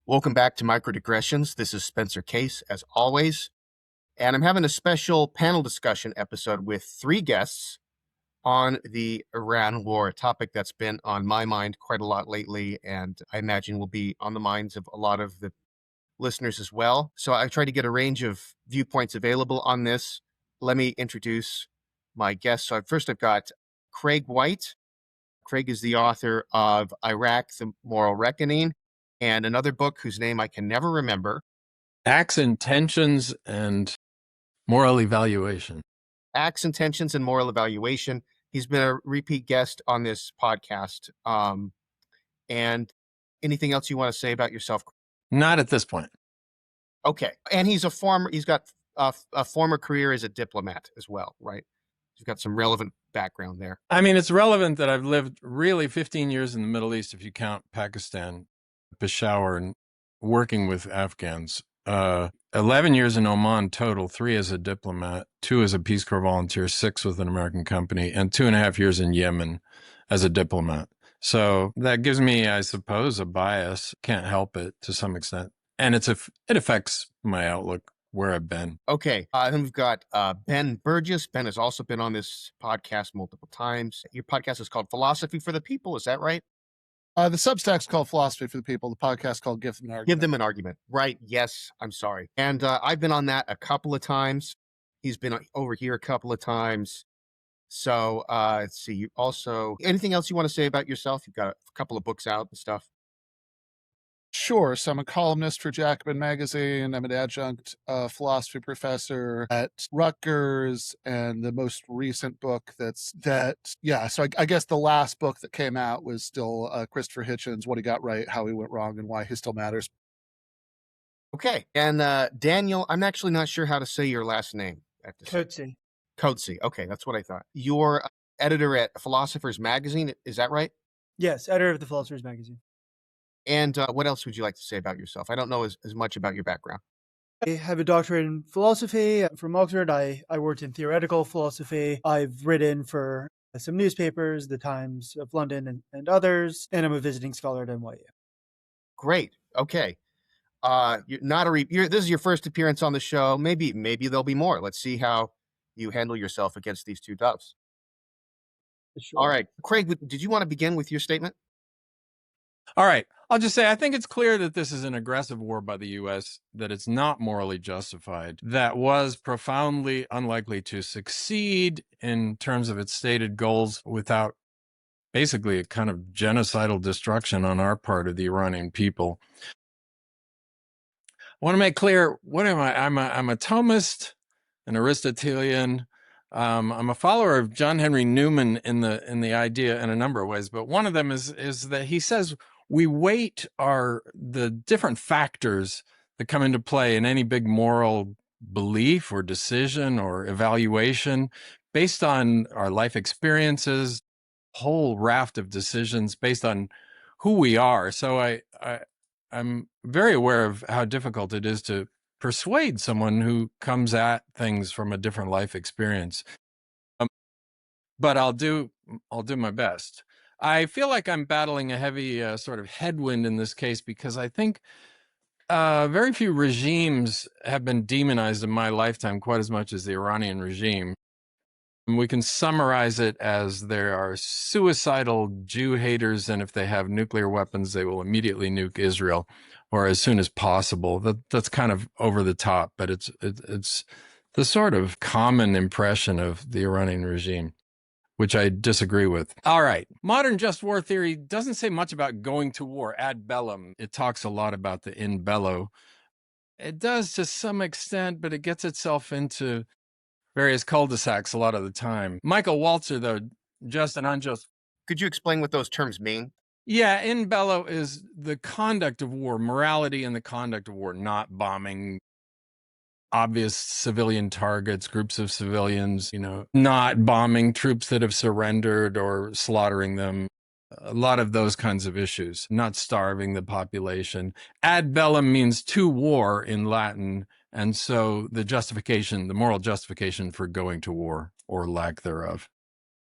Welcome back to Micro-Digressions. This is Spencer Case, as always, and I'm having a special panel discussion episode with three guests on the Iran war, a topic that's been on my mind quite a lot lately, and I imagine will be on the minds of a lot of the listeners as well. So I tried to get a range of viewpoints available on this. Let me introduce my guests. So first I've got Craig White. Craig is the author of Iraq, The Moral Reckoning, and another book whose name I can never remember. Acts, Intentions, and Moral Evaluation. Acts, Intentions, and Moral Evaluation. He's been a repeat guest on this podcast. And anything else you want to say about yourself? Not at this point. Okay. And he's got a former career as a diplomat as well, right? He's got some relevant background there. I mean, it's relevant that I've lived really 15 years in the Middle East, if you count Pakistan, Peshawar, and working with Afghans. 11 years in Oman total, 3 as a diplomat, 2 as a Peace Corps volunteer, 6 with an American company, and 2.5 years in Yemen as a diplomat. So that gives me, I suppose, a bias. Can't help it to some extent. And it affects my outlook where I've been. Okay. Then we've got Ben Burgis. Ben has also been on this podcast multiple times. Your podcast is called Philosophy for the People. Is that right? The Substack's called Philosophy for the People. The podcast called Give Them an Argument. Give Them an Argument. Right. Yes. I'm sorry. And I've been on that a couple of times. He's been over here a couple of times. So let's see. You also, anything else you want to say about yourself? You've got a couple of books out and stuff. Sure. So I'm a columnist for Jacobin Magazine. I'm an adjunct philosophy professor at Rutgers. And the most recent book so I guess the last book that came out was still Christopher Hitchens, What He Got Right, How He Went Wrong, and Why He Still Matters. Okay. And Daniel, I'm actually not sure how to say your last name. Kodsi. Kodsi. Okay. That's what I thought. You're editor at Philosopher's Magazine. Is that right? Yes, editor of the Philosopher's Magazine. And what else would you like to say about yourself? I don't know as much about your background. I have a doctorate in philosophy from Oxford. I worked in theoretical philosophy. I've written for some newspapers, the Times of London and others, and I'm a visiting scholar at NYU. Great. Okay. You're not this is your first appearance on the show. Maybe there'll be more. Let's see how you handle yourself against these two doves. Sure. All right. Craig, did you want to begin with your statement? All right. I'll just say, I think it's clear that this is an aggressive war by the U.S., that it's not morally justified, that was profoundly unlikely to succeed in terms of its stated goals without basically a kind of genocidal destruction on our part of the Iranian people. I want to make clear, what am I? I'm a Thomist, an Aristotelian. I'm a follower of John Henry Newman in the idea in a number of ways, but one of them is that he says we weight the different factors that come into play in any big moral belief or decision or evaluation based on our life experiences, whole raft of decisions based on who we are. So I'm very aware of how difficult it is to persuade someone who comes at things from a different life experience. But I'll do my best. I feel like I'm battling a heavy sort of headwind in this case because I think very few regimes have been demonized in my lifetime quite as much as the Iranian regime. And we can summarize it as there are suicidal Jew haters, and if they have nuclear weapons, they will immediately nuke Israel, or as soon as possible. That's kind of over the top, but it's the sort of common impression of the Iranian regime, which I disagree with. All right. Modern just war theory doesn't say much about going to war ad bellum. It talks a lot about the in bello. It does to some extent, but it gets itself into various cul-de-sacs a lot of the time. Michael Walzer, though, just and unjust. Could you explain what those terms mean? Yeah, in bello is the conduct of war, morality in the conduct of war, not bombing obvious civilian targets, groups of civilians, not bombing troops that have surrendered or slaughtering them. A lot of those kinds of issues, not starving the population. Ad bellum means to war in Latin. And so the moral justification for going to war or lack thereof.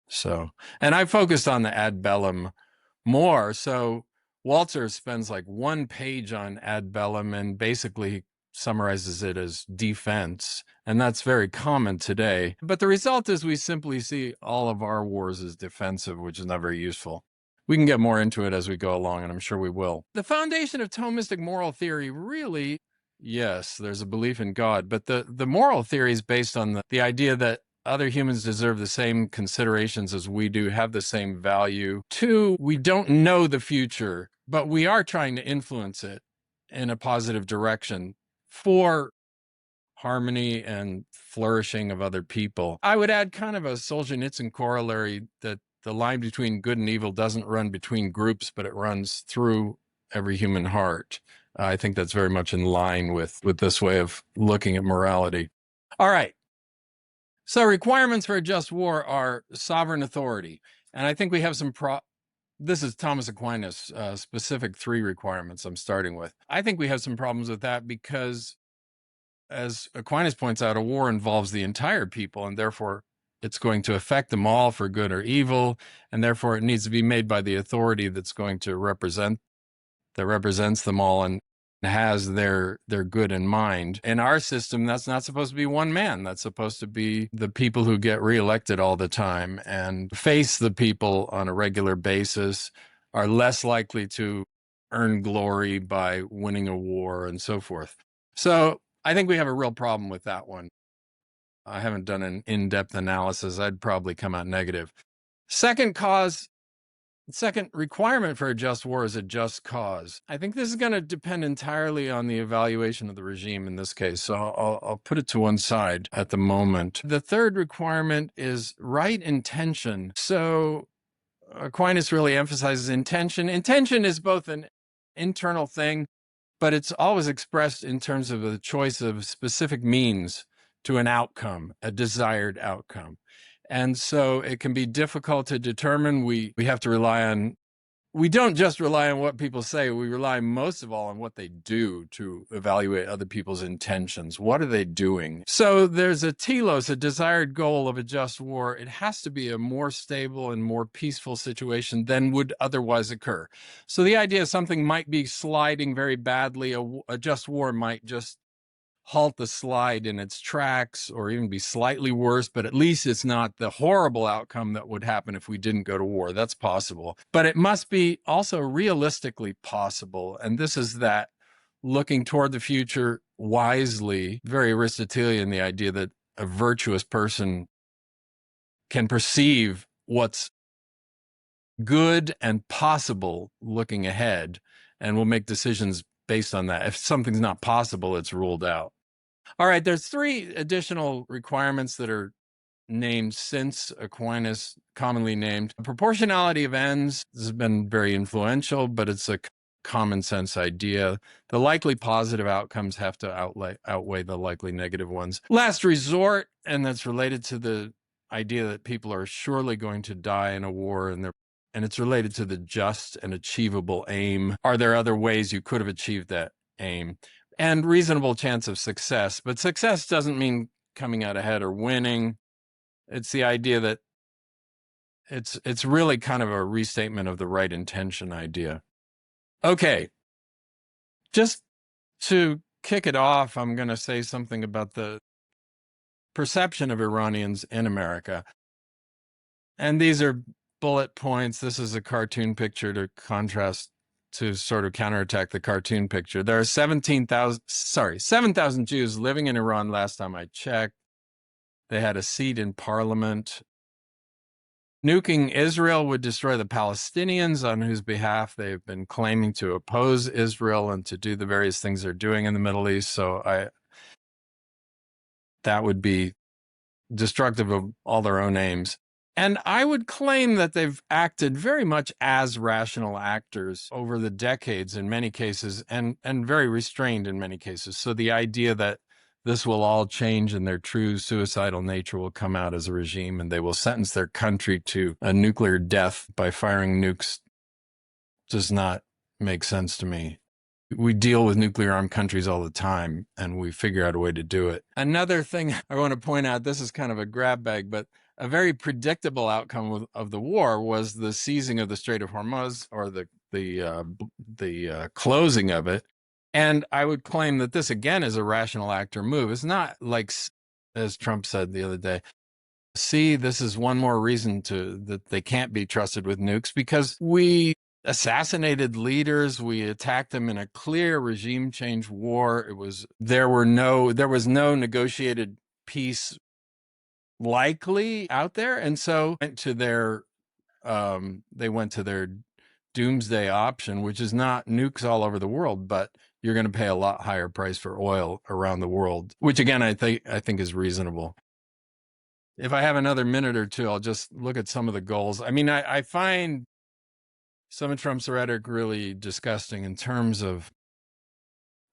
So, and I focused on the ad bellum more. So Walzer spends like 1 page on ad bellum and basically summarizes it as defense, and that's very common today. But the result is we simply see all of our wars as defensive, which is not very useful. We can get more into it as we go along, and I'm sure we will. The foundation of Thomistic moral theory really, yes, there's a belief in God, but the moral theory is based on the idea that other humans deserve the same considerations as we do, have the same value. 2, we don't know the future, but we are trying to influence it in a positive direction for harmony and flourishing of other people. I would add kind of a Solzhenitsyn corollary that the line between good and evil doesn't run between groups, but it runs through every human heart. I think that's very much in line with this way of looking at morality. All right. So requirements for a just war are sovereign authority. And I think we have some this is Thomas Aquinas, specific 3 requirements I'm starting with. I think we have some problems with that because, as Aquinas points out, a war involves the entire people, and therefore it's going to affect them all for good or evil, and therefore it needs to be made by the authority that's going to represents them all and has their good in mind. In our system, that's not supposed to be one man. That's supposed to be the people who get reelected all the time and face the people on a regular basis, are less likely to earn glory by winning a war and so forth. So I think we have a real problem with that one. I haven't done an in-depth analysis. I'd probably come out negative. Second requirement for a just war is a just cause. I think this is going to depend entirely on the evaluation of the regime in this case, so I'll put it to one side at the moment. The third requirement is right intention. So Aquinas really emphasizes intention. Intention is both an internal thing, but it's always expressed in terms of the choice of specific means to an outcome, a desired outcome. And so it can be difficult to determine. We have to rely on, we don't just rely on what people say, we rely most of all on what they do to evaluate other people's intentions. What are they doing? So there's a telos, a desired goal of a just war. It has to be a more stable and more peaceful situation than would otherwise occur. So the idea something might be sliding very badly, a just war might just halt the slide in its tracks or even be slightly worse, but at least it's not the horrible outcome that would happen if we didn't go to war. That's possible. But it must be also realistically possible. And this is that looking toward the future wisely, very Aristotelian, the idea that a virtuous person can perceive what's good and possible looking ahead and will make decisions based on that. If something's not possible, it's ruled out. All right, there's 3 additional requirements that are named since Aquinas, commonly named. Proportionality of ends. This has been very influential, but it's a common sense idea. The likely positive outcomes have to outweigh the likely negative ones. Last resort, and that's related to the idea that people are surely going to die in a war, and it's related to the just and achievable aim. Are there other ways you could have achieved that aim? And reasonable chance of success. But success doesn't mean coming out ahead or winning. It's the idea that it's really kind of a restatement of the right intention idea. Okay, just to kick it off, I'm going to say something about the perception of Iranians in America. And these are bullet points. This is a cartoon picture to sort of counterattack the cartoon picture. There are 7,000 Jews living in Iran last time I checked. They had a seat in parliament. Nuking Israel would destroy the Palestinians on whose behalf they've been claiming to oppose Israel and to do the various things they're doing in the Middle East. So that would be destructive of all their own aims. And I would claim that they've acted very much as rational actors over the decades in many cases, and very restrained in many cases. So the idea that this will all change and their true suicidal nature will come out as a regime and they will sentence their country to a nuclear death by firing nukes does not make sense to me. We deal with nuclear armed countries all the time and we figure out a way to do it. Another thing I want to point out, this is kind of a grab bag, but a very predictable outcome of the war was the seizing of the Strait of Hormuz, or the the closing of it. And I would claim that this again is a rational actor move. It's not like, as Trump said the other day, see, this is one more reason that they can't be trusted with nukes, because we assassinated leaders, we attacked them in a clear regime change war. There was no negotiated peace likely out there, and so they went to their doomsday option, which is not nukes all over the world, but you're going to pay a lot higher price for oil around the world, which again I think is reasonable. If I have another minute or two, I'll just look at some of the goals. I mean, I find some of Trump's rhetoric really disgusting in terms of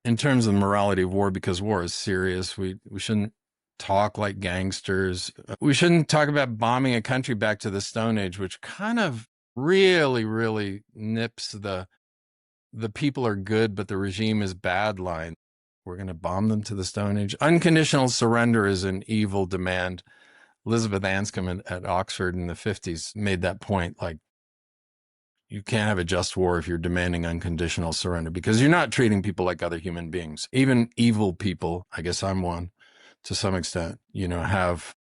the morality of war, because war is serious. We shouldn't talk like gangsters. We shouldn't talk about bombing a country back to the Stone Age, which kind of really, really nips the people are good, but the regime is bad line. We're going to bomb them to the Stone Age. Unconditional surrender is an evil demand. Elizabeth Anscombe at Oxford in the 50s made that point, like, you can't have a just war if you're demanding unconditional surrender, because you're not treating people like other human beings. Even evil people, I guess I'm one, to some extent, have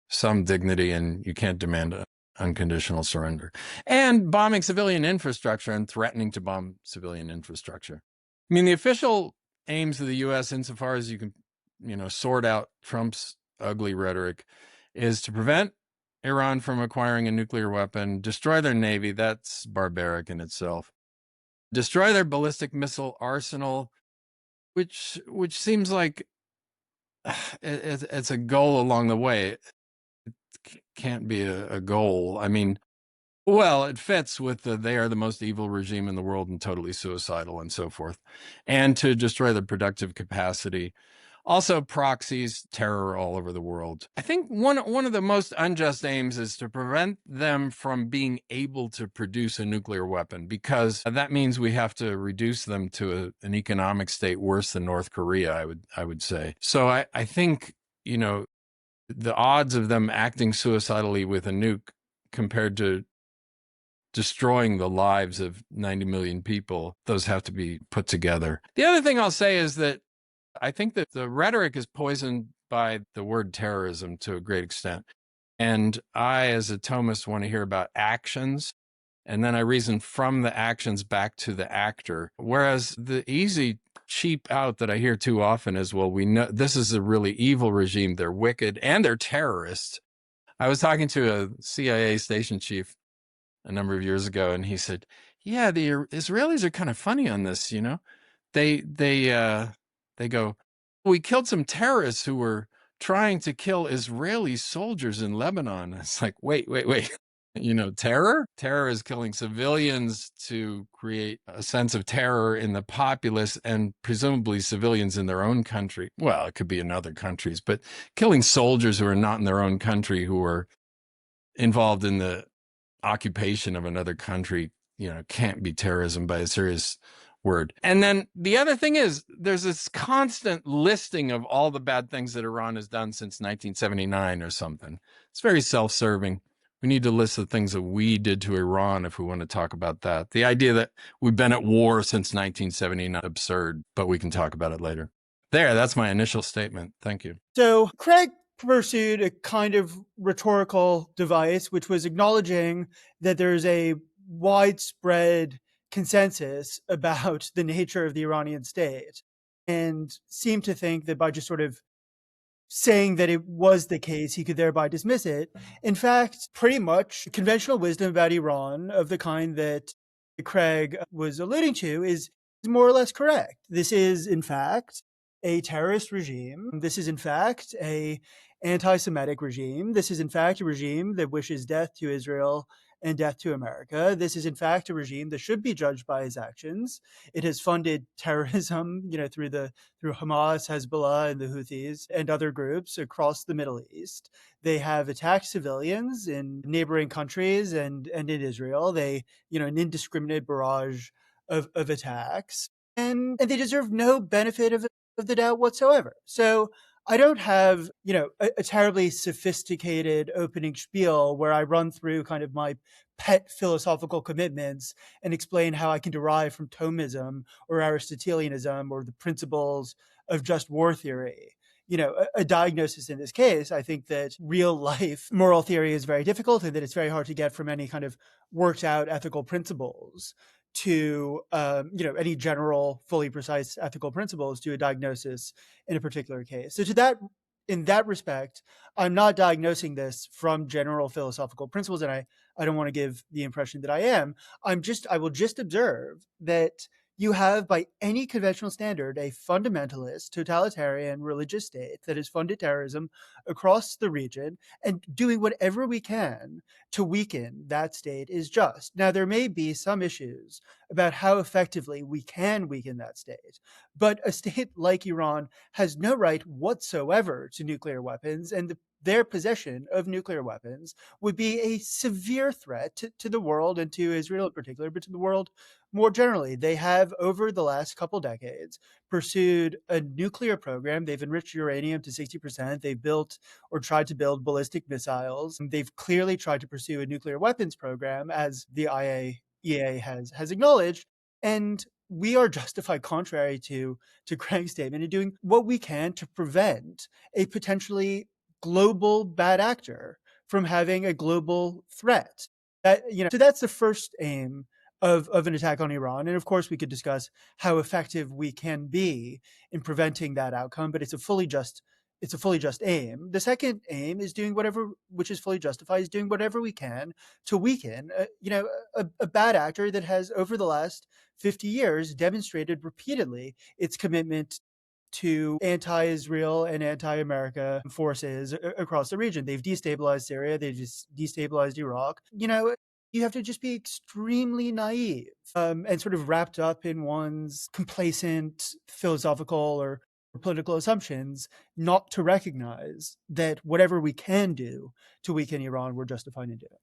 some dignity, and you can't demand unconditional surrender. And bombing civilian infrastructure and threatening to bomb civilian infrastructure. I mean, the official aims of the U.S., insofar as you can, sort out Trump's ugly rhetoric, is to prevent Iran from acquiring a nuclear weapon, destroy their navy. That's barbaric in itself. Destroy their ballistic missile arsenal, which seems like it's a goal along the way. It can't be a goal. I mean, well, it fits with they are the most evil regime in the world and totally suicidal and so forth. And to destroy the productive capacity. Also, proxies, terror all over the world. I think one of the most unjust aims is to prevent them from being able to produce a nuclear weapon, because that means we have to reduce them to an economic state worse than North Korea, I would say. So I think, the odds of them acting suicidally with a nuke compared to destroying the lives of 90 million people, those have to be put together. The other thing I'll say is that I think that the rhetoric is poisoned by the word terrorism to a great extent. And I, as a Thomist, want to hear about actions. And then I reason from the actions back to the actor. Whereas the easy cheap out that I hear too often is, well, we know this is a really evil regime. They're wicked and they're terrorists. I was talking to a CIA station chief a number of years ago, and he said, yeah, the Israelis are kind of funny on this, They go, we killed some terrorists who were trying to kill Israeli soldiers in Lebanon. It's like, wait. Terror? Terror is killing civilians to create a sense of terror in the populace, and presumably civilians in their own country. Well, it could be in other countries, but killing soldiers who are not in their own country, who are involved in the occupation of another country, can't be terrorism by a serious word. And then the other thing is, there's this constant listing of all the bad things that Iran has done since 1979 or something. It's very self-serving. We need to list the things that we did to Iran if we want to talk about that. The idea that we've been at war since 1979 is absurd, but we can talk about it later. That's my initial statement. Thank you. So Craig pursued a kind of rhetorical device, which was acknowledging that there's a widespread consensus about the nature of the Iranian state, and seemed to think that by just sort of saying that it was the case, he could thereby dismiss it. In fact, pretty much conventional wisdom about Iran of the kind that Craig was alluding to is more or less correct. This is, in fact, a terrorist regime. This is, in fact, a anti-Semitic regime. This is, in fact, a regime that wishes death to Israel and death to America. This is, in fact, a regime that should be judged by its actions. It has funded terrorism, through Hamas, Hezbollah, and the Houthis and other groups across the Middle East. They have attacked civilians in neighboring countries and in Israel. They, an indiscriminate barrage of attacks, and they deserve no benefit of the doubt whatsoever. So I don't have, a terribly sophisticated opening spiel where I run through kind of my pet philosophical commitments and explain how I can derive from Thomism or Aristotelianism or the principles of just war theory. A diagnosis in this case, I think that real life moral theory is very difficult and that it's very hard to get from any kind of worked out ethical principles to, any general, fully precise ethical principles to a diagnosis in a particular case. So in that respect, I'm not diagnosing this from general philosophical principles, and I don't want to give the impression that I am. I will just observe that you have, by any conventional standard, a fundamentalist, totalitarian religious state that has funded terrorism across the region, and doing whatever we can to weaken that state is just. Now, there may be some issues about how effectively we can weaken that state, but a state like Iran has no right whatsoever to nuclear weapons, and their possession of nuclear weapons would be a severe threat to the world and to Israel in particular, but to the world more generally. They have, over the last couple decades, pursued a nuclear program. They've enriched uranium to 60%. They've built or tried to build ballistic missiles. They've clearly tried to pursue a nuclear weapons program, as the IAEA has acknowledged. And we are justified, contrary to Craig's statement, in doing what we can to prevent a potentially global bad actor from having a global threat. So that's the first aim of an attack on Iran. And of course, we could discuss how effective we can be in preventing that outcome, but it's a fully just aim. The second aim is doing whatever, which is fully justified, is doing whatever we can to weaken, a bad actor that has, over the last 50 years, demonstrated repeatedly its commitment to anti-Israel and anti-America forces across the region. They've destabilized Syria. They've just destabilized Iraq. You have to just be extremely naive and sort of wrapped up in one's complacent philosophical or political assumptions not to recognize that whatever we can do to weaken Iran, we're justified in doing.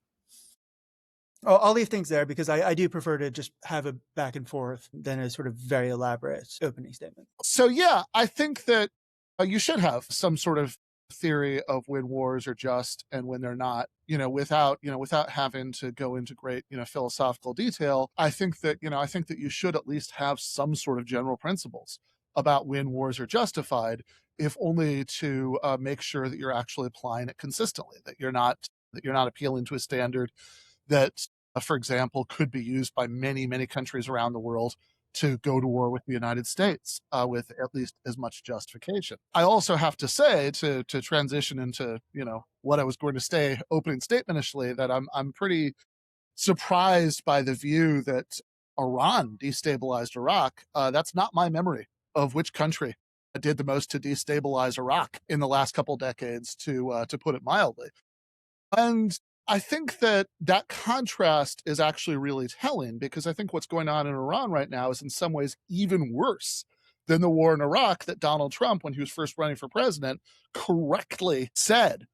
I'll leave things there because I do prefer to just have a back and forth than a sort of very elaborate opening statement. So, yeah, I think that you should have some sort of theory of when wars are just and when they're not, without having to go into great, philosophical detail. I think that you should at least have some sort of general principles about when wars are justified, if only to make sure that you're actually applying it consistently, that you're not appealing to a standard that, for example, could be used by many, many countries around the world to go to war with the United States with at least as much justification. I also have to say, to transition into, what I was going to say opening statement initially, that I'm pretty surprised by the view that Iran destabilized Iraq. That's not my memory of which country did the most to destabilize Iraq in the last couple decades, to put it mildly. And I think that contrast is actually really telling, because I think what's going on in Iran right now is in some ways even worse than the war in Iraq that Donald Trump, when he was first running for president, correctly said,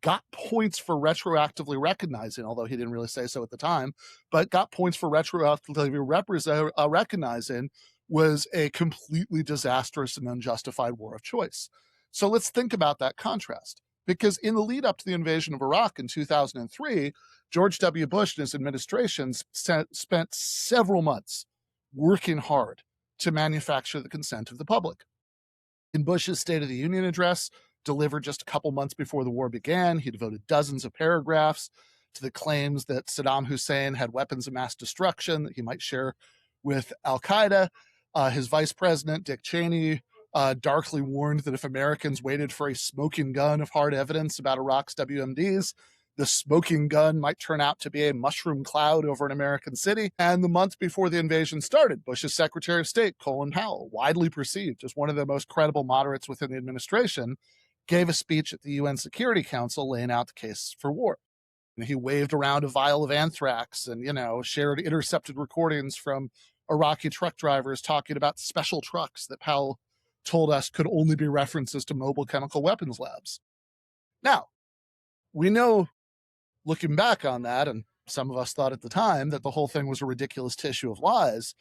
got points for retroactively recognizing, although he didn't really say so at the time, but got points for retroactively recognizing was a completely disastrous and unjustified war of choice. So let's think about that contrast. Because in the lead up to the invasion of Iraq in 2003, George W. Bush and his administration spent several months working hard to manufacture the consent of the public. In Bush's State of the Union address, delivered just a couple months before the war began, he devoted dozens of paragraphs to the claims that Saddam Hussein had weapons of mass destruction that he might share with al-Qaeda. His vice president, Dick Cheney, darkly warned that if Americans waited for a smoking gun of hard evidence about Iraq's WMDs, the smoking gun might turn out to be a mushroom cloud over an American city. And the month before the invasion started, Bush's Secretary of State, Colin Powell, widely perceived as one of the most credible moderates within the administration, gave a speech at the UN Security Council laying out the case for war. And he waved around a vial of anthrax and, shared intercepted recordings from Iraqi truck drivers talking about special trucks that Powell told us could only be references to mobile chemical weapons labs. Now, we know, looking back on that, and some of us thought at the time that the whole thing was a ridiculous tissue of lies,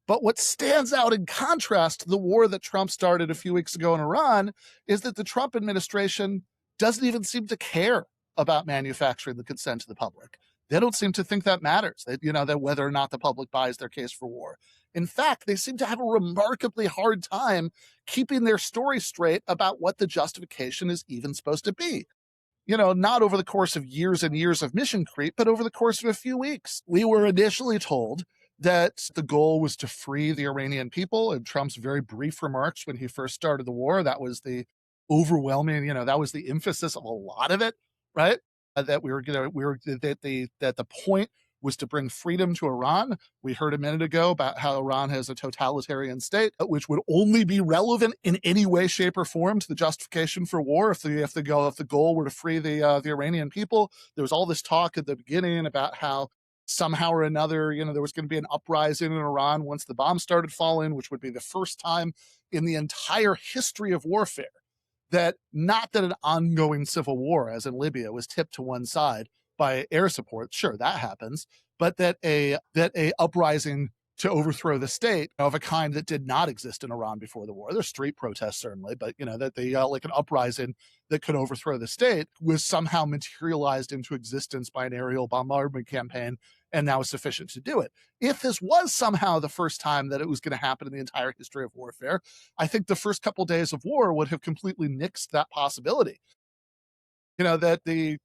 But what stands out in contrast to the war that Trump started a few weeks ago in Iran is that the Trump administration doesn't even seem to care about manufacturing the consent to the public. They don't seem to think that matters, that whether or not the public buys their case for war. In fact, they seem to have a remarkably hard time keeping their story straight about what the justification is even supposed to be. Not over the course of years and years of mission creep, but over the course of a few weeks. We were initially told that the goal was to free the Iranian people. In Trump's very brief remarks when he first started the war, that was the overwhelming, that was the emphasis of a lot of it, right? That that the point was to bring freedom to Iran. We heard a minute ago about how Iran has a totalitarian state, which would only be relevant in any way, shape, or form to the justification for war if the goal were to free the Iranian people. There was all this talk at the beginning about how somehow or another, there was going to be an uprising in Iran once the bombs started falling, which would be the first time in the entire history of warfare that not that an ongoing civil war, as in Libya, was tipped to one side by air support. Sure, that happens, but that a uprising to overthrow the state of a kind that did not exist in Iran before the war. There's street protests, certainly, but that like an uprising that could overthrow the state was somehow materialized into existence by an aerial bombardment campaign, and now is sufficient to do it. If this was somehow the first time that it was going to happen in the entire history of warfare, I think the first couple days of war would have completely nixed that possibility. That the,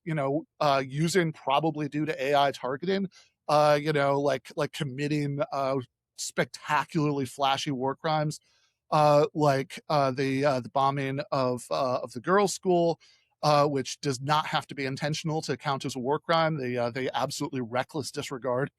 using, probably due to AI targeting, like committing spectacularly flashy war crimes, like the bombing of the girls' school, which does not have to be intentional to count as a war crime. The absolutely reckless disregard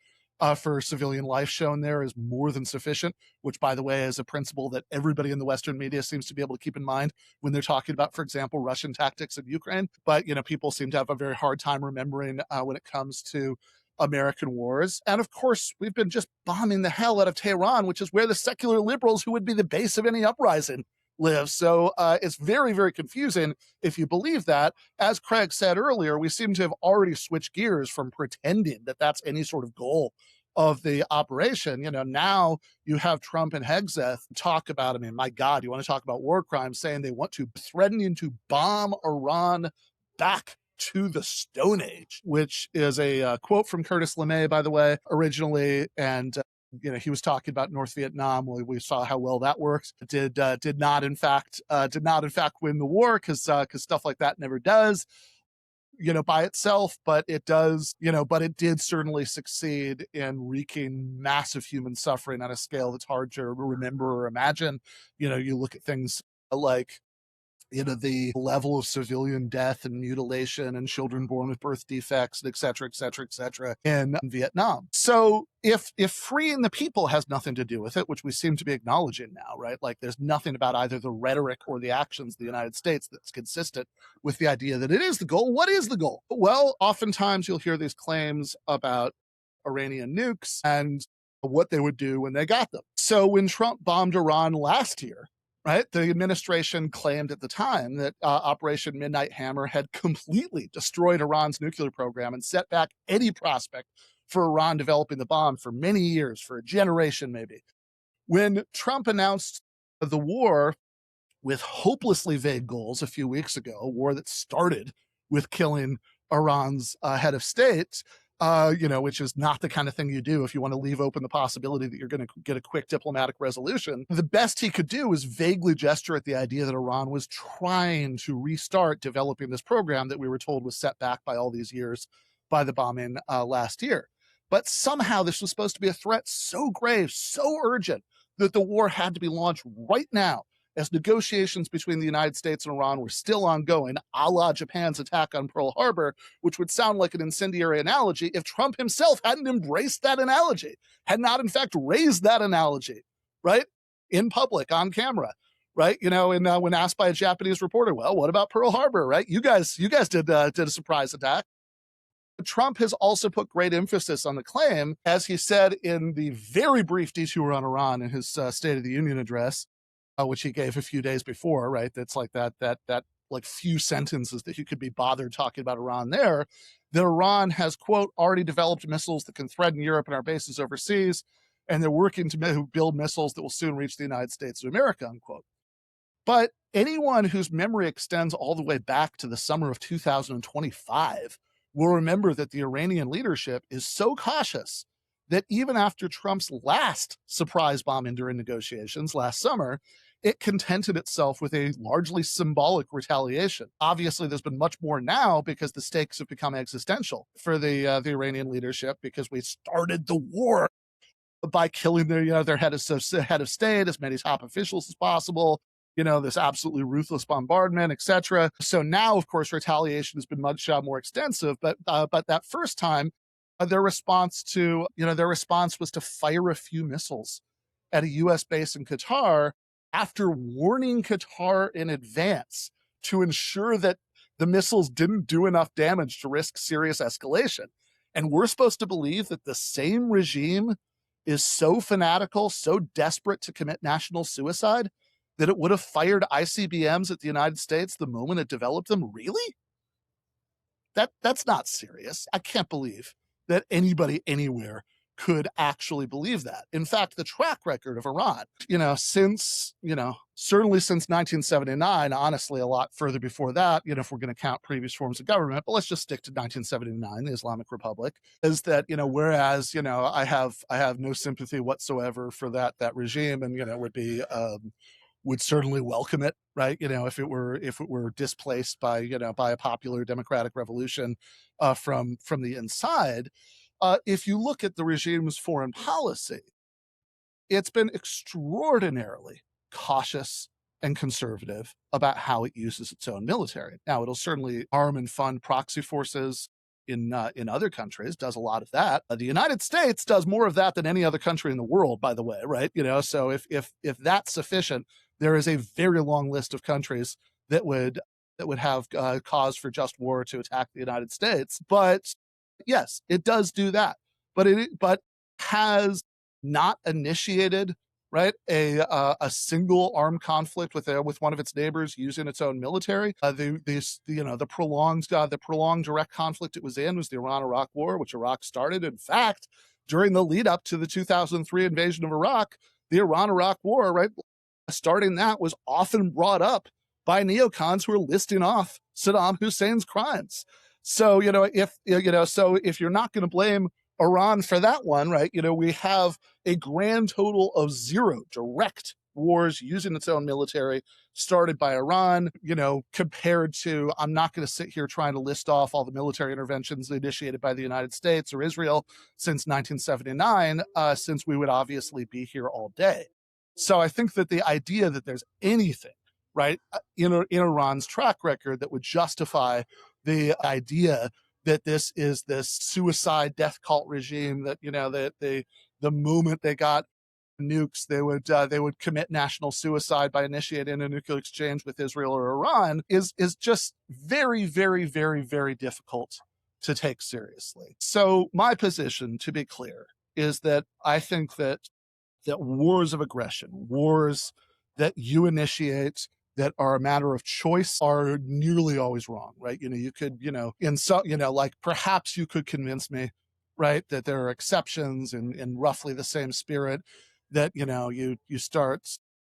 for civilian life shown there is more than sufficient, which, by the way, is a principle that everybody in the Western media seems to be able to keep in mind when they're talking about, for example, Russian tactics in Ukraine. But, people seem to have a very hard time remembering when it comes to American wars. And of course, we've been just bombing the hell out of Tehran, which is where the secular liberals who would be the base of any uprising live. So it's very, very confusing if you believe that. As Craig said earlier, we seem to have already switched gears from pretending that that's any sort of goal of the operation. Now you have Trump and Hegseth talk about, my God, you want to talk about war crimes, saying they want to, threatening to bomb Iran back to the Stone Age, which is a quote from Curtis LeMay, by the way, originally. And he was talking about North Vietnam. We saw how well that worked. Did not in fact win the war because stuff like that never does, by itself. But it does, but it did certainly succeed in wreaking massive human suffering on a scale that's hard to remember or imagine. You look at things like the level of civilian death and mutilation and children born with birth defects, et cetera, et cetera, et cetera, in Vietnam. So if freeing the people has nothing to do with it, which we seem to be acknowledging now, right? Like there's nothing about either the rhetoric or the actions of the United States that's consistent with the idea that it is the goal. What is the goal? Well, oftentimes you'll hear these claims about Iranian nukes and what they would do when they got them. So when Trump bombed Iran last year, right, the administration claimed at the time that Operation Midnight Hammer had completely destroyed Iran's nuclear program and set back any prospect for Iran developing the bomb for many years, for a generation maybe. When Trump announced the war with hopelessly vague goals a few weeks ago, a war that started with killing Iran's head of state, which is not the kind of thing you do if you want to leave open the possibility that you're going to get a quick diplomatic resolution. The best he could do was vaguely gesture at the idea that Iran was trying to restart developing this program that we were told was set back by all these years by the bombing last year. But somehow this was supposed to be a threat so grave, so urgent, that the war had to be launched right now, as negotiations between the United States and Iran were still ongoing, a la Japan's attack on Pearl Harbor, which would sound like an incendiary analogy if Trump himself hadn't embraced that analogy, had not in fact raised that analogy, right, in public, on camera, right? And when asked by a Japanese reporter, well, what about Pearl Harbor, right? You guys did a surprise attack. Trump has also put great emphasis on the claim, as he said in the very brief detour on Iran in his State of the Union address, which he gave a few days before, right? That's like that like few sentences that he could be bothered talking about Iran there, that Iran has, quote, already developed missiles that can threaten Europe and our bases overseas. and they're working to build missiles that will soon reach the United States of America, unquote. But anyone whose memory extends all the way back to the summer of 2025 will remember that the Iranian leadership is so cautious that even after Trump's last surprise bombing during negotiations last summer, it contented itself with a largely symbolic retaliation. Obviously, there's been much more now because the stakes have become existential for the Iranian leadership, because we started the war by killing their head of state, as many top officials as possible, this absolutely ruthless bombardment, etc. So now, of course, retaliation has been much more extensive. But that first time, their response was to fire a few missiles at a U.S. base in Qatar after warning Qatar in advance to ensure that the missiles didn't do enough damage to risk serious escalation. And we're supposed to believe that the same regime is so fanatical, so desperate to commit national suicide, that it would have fired ICBMs at the United States the moment it developed them? Really? That's not serious. I can't believe that anybody anywhere could actually believe that. In fact, the track record of Iran, certainly since 1979, honestly, a lot further before that, if we're going to count previous forms of government, but let's just stick to 1979, the Islamic Republic, is that, whereas, I have no sympathy whatsoever for that regime, and, would certainly welcome it, right? If it were displaced by a popular democratic revolution from the inside. If you look at the regime's foreign policy, it's been extraordinarily cautious and conservative about how it uses its own military. Now, it'll certainly arm and fund proxy forces in other countries, does a lot of that. The United States does more of that than any other country in the world, by the way, right? So if that's sufficient, there is a very long list of countries that would have cause for just war to attack the United States. But yes, it does do that, but has not initiated, right, a single armed conflict with one of its neighbors using its own military. The prolonged direct conflict it was in was the Iran-Iraq War, which Iraq started. In fact, during the lead up to the 2003 invasion of Iraq, the Iran-Iraq War, right, starting that was often brought up by neocons who are listing off Saddam Hussein's crimes. So, if you're not going to blame Iran for that one, right, we have a grand total of 0 direct wars using its own military started by Iran, compared to, I'm not going to sit here trying to list off all the military interventions initiated by the United States or Israel since 1979, since we would obviously be here all day. So I think that the idea that there's anything, right, in Iran's track record that would justify the idea that this is this suicide death cult regime, that that the moment they got nukes, they would commit national suicide by initiating a nuclear exchange with Israel or Iran, is just very, very, very, very difficult to take seriously. So my position, to be clear, is that I think that wars of aggression, wars that you initiate that are a matter of choice, are nearly always wrong, right? You could, like perhaps you could convince me, right, that there are exceptions in roughly the same spirit, that, you start,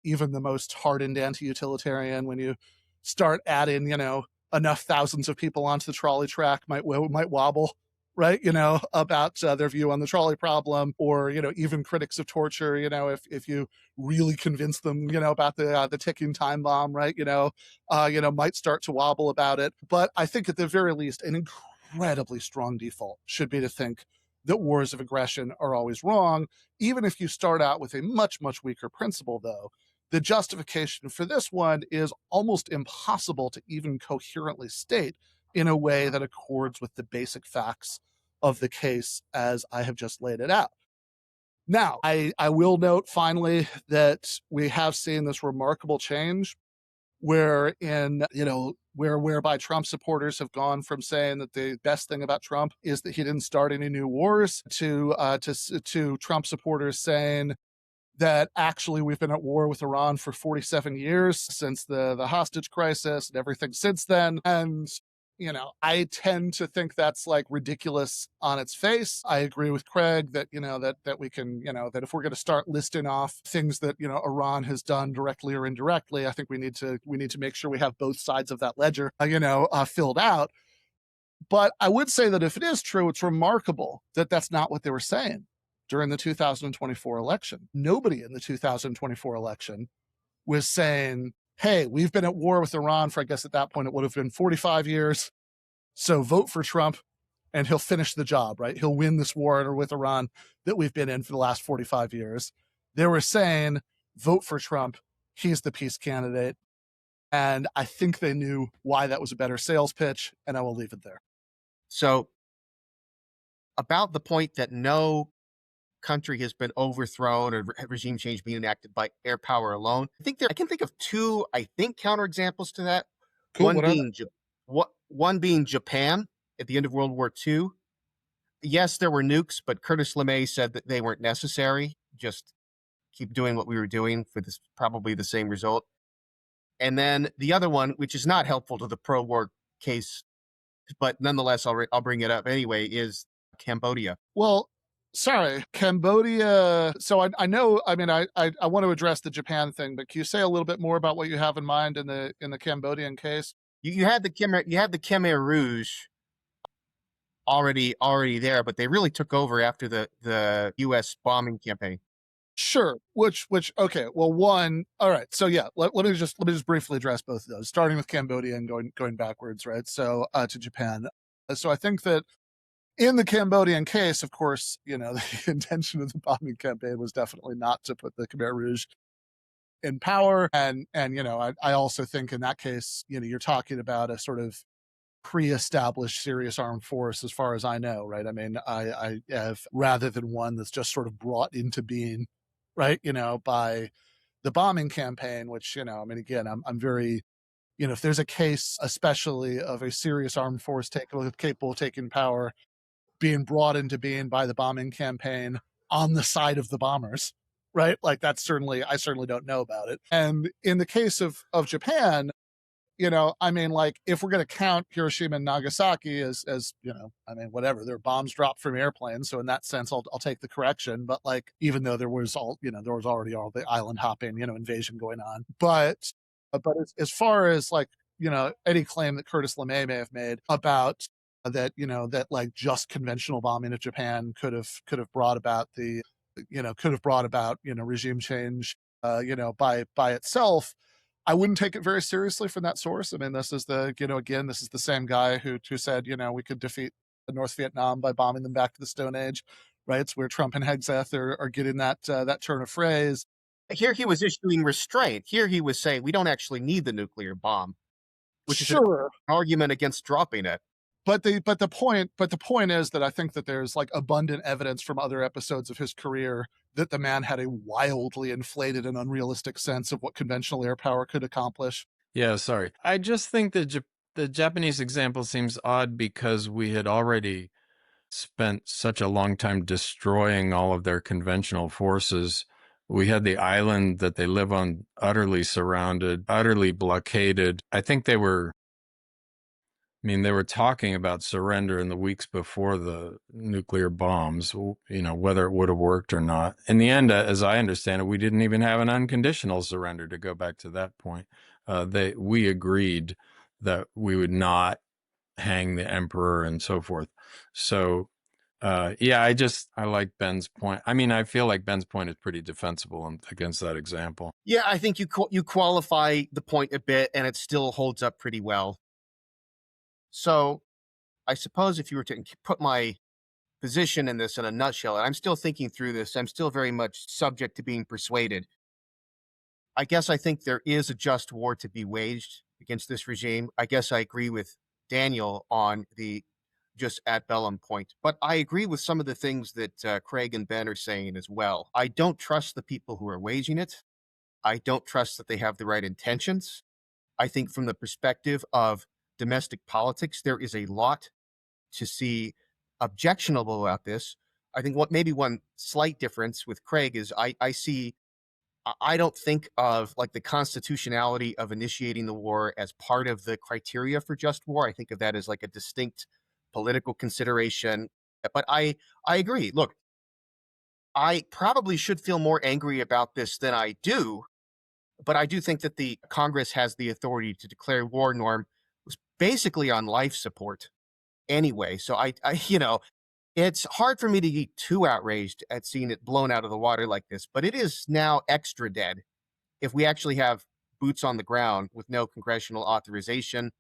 even the most hardened anti-utilitarian, when you start adding, enough thousands of people onto the trolley track might wobble, right, about their view on the trolley problem, or, even critics of torture, if you really convince them, about the ticking time bomb, right, might start to wobble about it. But I think at the very least, an incredibly strong default should be to think that wars of aggression are always wrong. Even if you start out with a much, much weaker principle, though, the justification for this one is almost impossible to even coherently state in a way that accords with the basic facts of the case as I have just laid it out. Now, I will note finally that we have seen this remarkable change whereby Trump supporters have gone from saying that the best thing about Trump is that he didn't start any new wars to Trump supporters saying that actually we've been at war with Iran for 47 years since the hostage crisis and everything since then. And I tend to think that's like ridiculous on its face. I agree with Craig that, that we can, that if we're going to start listing off things that, Iran has done directly or indirectly, I think we need to make sure we have both sides of that ledger, filled out. But I would say that if it is true, it's remarkable that that's not what they were saying during the 2024 election. Nobody in the 2024 election was saying, hey, we've been at war with Iran for, I guess at that point, it would have been 45 years. So vote for Trump and he'll finish the job, right? He'll win this war with Iran that we've been in for the last 45 years. They were saying, vote for Trump. He's the peace candidate. And I think they knew why that was a better sales pitch. And I will leave it there. So about the point that no country has been overthrown or regime change being enacted by air power alone, I can think of two, counterexamples to that. Cool. One being Japan at the end of World War II. Yes, there were nukes, but Curtis LeMay said that they weren't necessary. Just keep doing what we were doing for this, probably the same result. And then the other one, which is not helpful to the pro-war case, but nonetheless, I'll bring it up anyway, is Cambodia. Well, sorry, Cambodia. So I know, I want to address the Japan thing, but can you say a little bit more about what you have in mind in the Cambodian case? You had the Khmer Rouge already there, but they really took over after the U.S. bombing campaign. Sure. Which okay. Well, one. All right. So yeah, let me just briefly address both of those, starting with Cambodia and going backwards, right? So to Japan. So I think that in the Cambodian case, of course, the intention of the bombing campaign was definitely not to put the Khmer Rouge in power, and I also think in that case, you're talking about a sort of pre-established serious armed force, as far as I know, right? I mean, I have, rather than one that's just sort of brought into being, right, by the bombing campaign, which, again, I'm very, if there's a case, especially of a serious armed force capable of taking power, being brought into being by the bombing campaign on the side of the bombers, right? Like I certainly don't know about it. And in the case of Japan, if we're going to count Hiroshima and Nagasaki as whatever, they're bombs dropped from airplanes. So in that sense, I'll take the correction. But even though there was already all the island hopping, invasion going on. But as far as any claim that Curtis LeMay may have made about that, that just conventional bombing of Japan could have brought about regime change, by itself, I wouldn't take it very seriously from that source. I mean, this is this is the same guy who said, we could defeat North Vietnam by bombing them back to the Stone Age, right? It's where Trump and Hegseth are getting that turn of phrase. Here he was issuing restraint. Here he was saying we don't actually need the nuclear bomb, which is an argument against dropping it. But the point is that I think that there's abundant evidence from other episodes of his career that the man had a wildly inflated and unrealistic sense of what conventional air power could accomplish. Yeah, sorry. I just think that the Japanese example seems odd because we had already spent such a long time destroying all of their conventional forces. We had the island that they live on utterly surrounded, utterly blockaded. I think they were talking about surrender in the weeks before the nuclear bombs, whether it would have worked or not. In the end, as I understand it, we didn't even have an unconditional surrender, to go back to that point. We agreed that we would not hang the emperor and so forth. So, I like Ben's point. I feel like Ben's point is pretty defensible against that example. Yeah, I think you qualify the point a bit, and it still holds up pretty well. So I suppose if you were to put my position in this in a nutshell, and I'm still thinking through this, I'm still very much subject to being persuaded. I guess I think there is a just war to be waged against this regime. I guess I agree with Daniel on the just ad bellum point, but I agree with some of the things that Craig and Ben are saying as well. I don't trust the people who are waging it. I don't trust that they have the right intentions. I think from the perspective of domestic politics, there is a lot to see objectionable about this. I think maybe one slight difference with Craig is I see I don't think of like the constitutionality of initiating the war as part of the criteria for just war. I think of that as like a distinct political consideration. But I agree. Look, I probably should feel more angry about this than I do, but I do think that the Congress has the authority to declare war. Norm was basically on life support anyway. So it's hard for me to get too outraged at seeing it blown out of the water like this, but it is now extra dead if we actually have boots on the ground with no congressional authorization.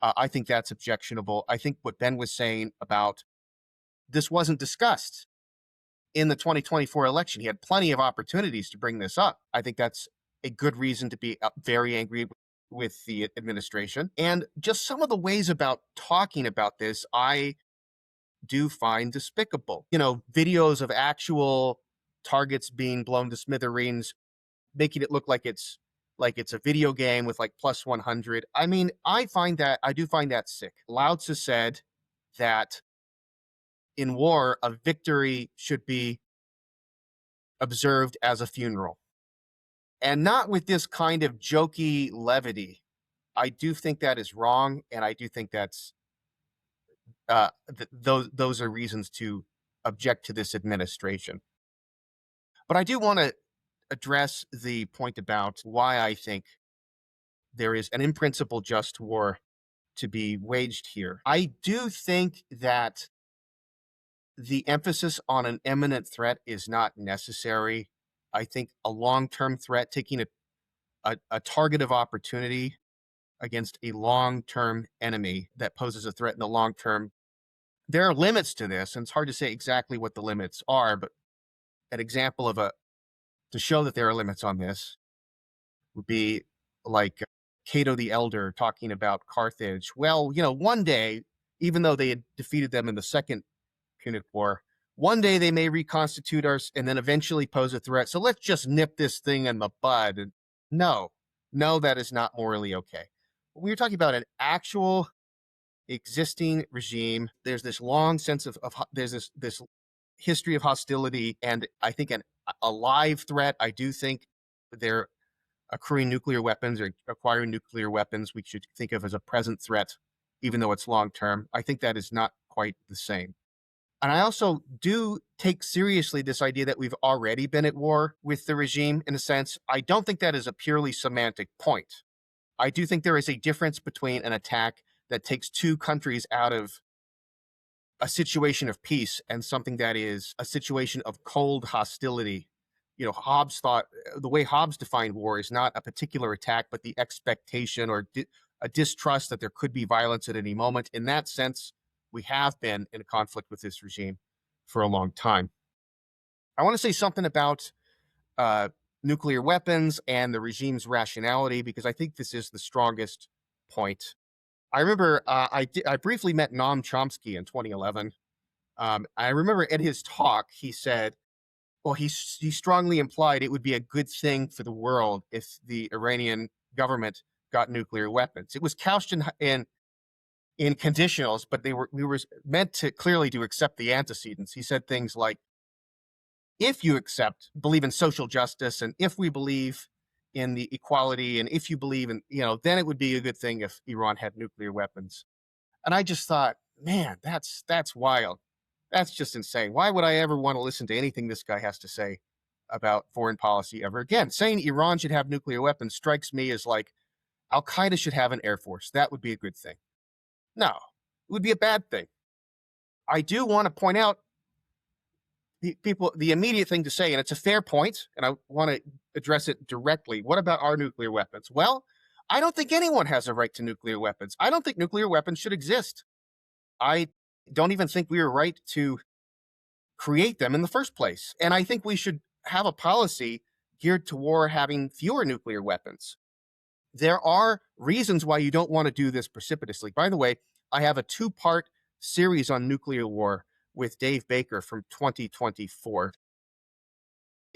I think that's objectionable. I think what Ben was saying about this wasn't discussed in the 2024 election. He had plenty of opportunities to bring this up. I think that's a good reason to be very angry with the administration. And just some of the ways about talking about this, I do find despicable. Videos of actual targets being blown to smithereens, making it look like it's a video game with like plus 100. I mean, I do find that sick. Lao Tzu said that in war, a victory should be observed as a funeral, and not with this kind of jokey levity. I do think that is wrong, and I do think that's those are reasons to object to this administration. But I do want to address the point about why I think there is an in principle just war to be waged here. I do think that the emphasis on an imminent threat is not necessary. I think a long-term threat, taking a target of opportunity against a long-term enemy that poses a threat in the long term, there are limits to this, and it's hard to say exactly what the limits are, but an example to show that there are limits on this would be like Cato the Elder talking about Carthage. Well, one day, even though they had defeated them in the Second Punic War, one day they may reconstitute us and then eventually pose a threat. So let's just nip this thing in the bud. And no, that is not morally okay. When you're talking about an actual existing regime, there's this long sense of there's this history of hostility, and I think a live threat. I do think they're accruing nuclear weapons or acquiring nuclear weapons we should think of as a present threat, even though it's long term. I think that is not quite the same. And I also do take seriously this idea that we've already been at war with the regime in a sense. I don't think that is a purely semantic point. I do think there is a difference between an attack that takes two countries out of a situation of peace and something that is a situation of cold hostility. Hobbes thought the way Hobbes defined war is not a particular attack, but the expectation or a distrust that there could be violence at any moment. In that sense, we have been in a conflict with this regime for a long time. I want to say something about nuclear weapons and the regime's rationality, because I think this is the strongest point. I remember I briefly met Noam Chomsky in 2011. I remember at his talk, he said, well, he strongly implied it would be a good thing for the world if the Iranian government got nuclear weapons. It was couched in conditionals, but we were meant to clearly to accept the antecedents. He said things like, if you believe in social justice, and if we believe in the equality, and if you believe in, then it would be a good thing if Iran had nuclear weapons. And I just thought, man, that's wild. That's just insane. Why would I ever want to listen to anything this guy has to say about foreign policy ever again? Saying Iran should have nuclear weapons strikes me as like Al-Qaeda should have an air force. That would be a good thing. No, it would be a bad thing. I do want to point out the immediate thing to say, and it's a fair point, and I want to address it directly. What about our nuclear weapons? Well, I don't think anyone has a right to nuclear weapons. I don't think nuclear weapons should exist. I don't even think we are right to create them in the first place. And I think we should have a policy geared toward having fewer nuclear weapons. There are reasons why you don't want to do this precipitously. By the way, I have a 2-part series on nuclear war with Dave Baker from 2024.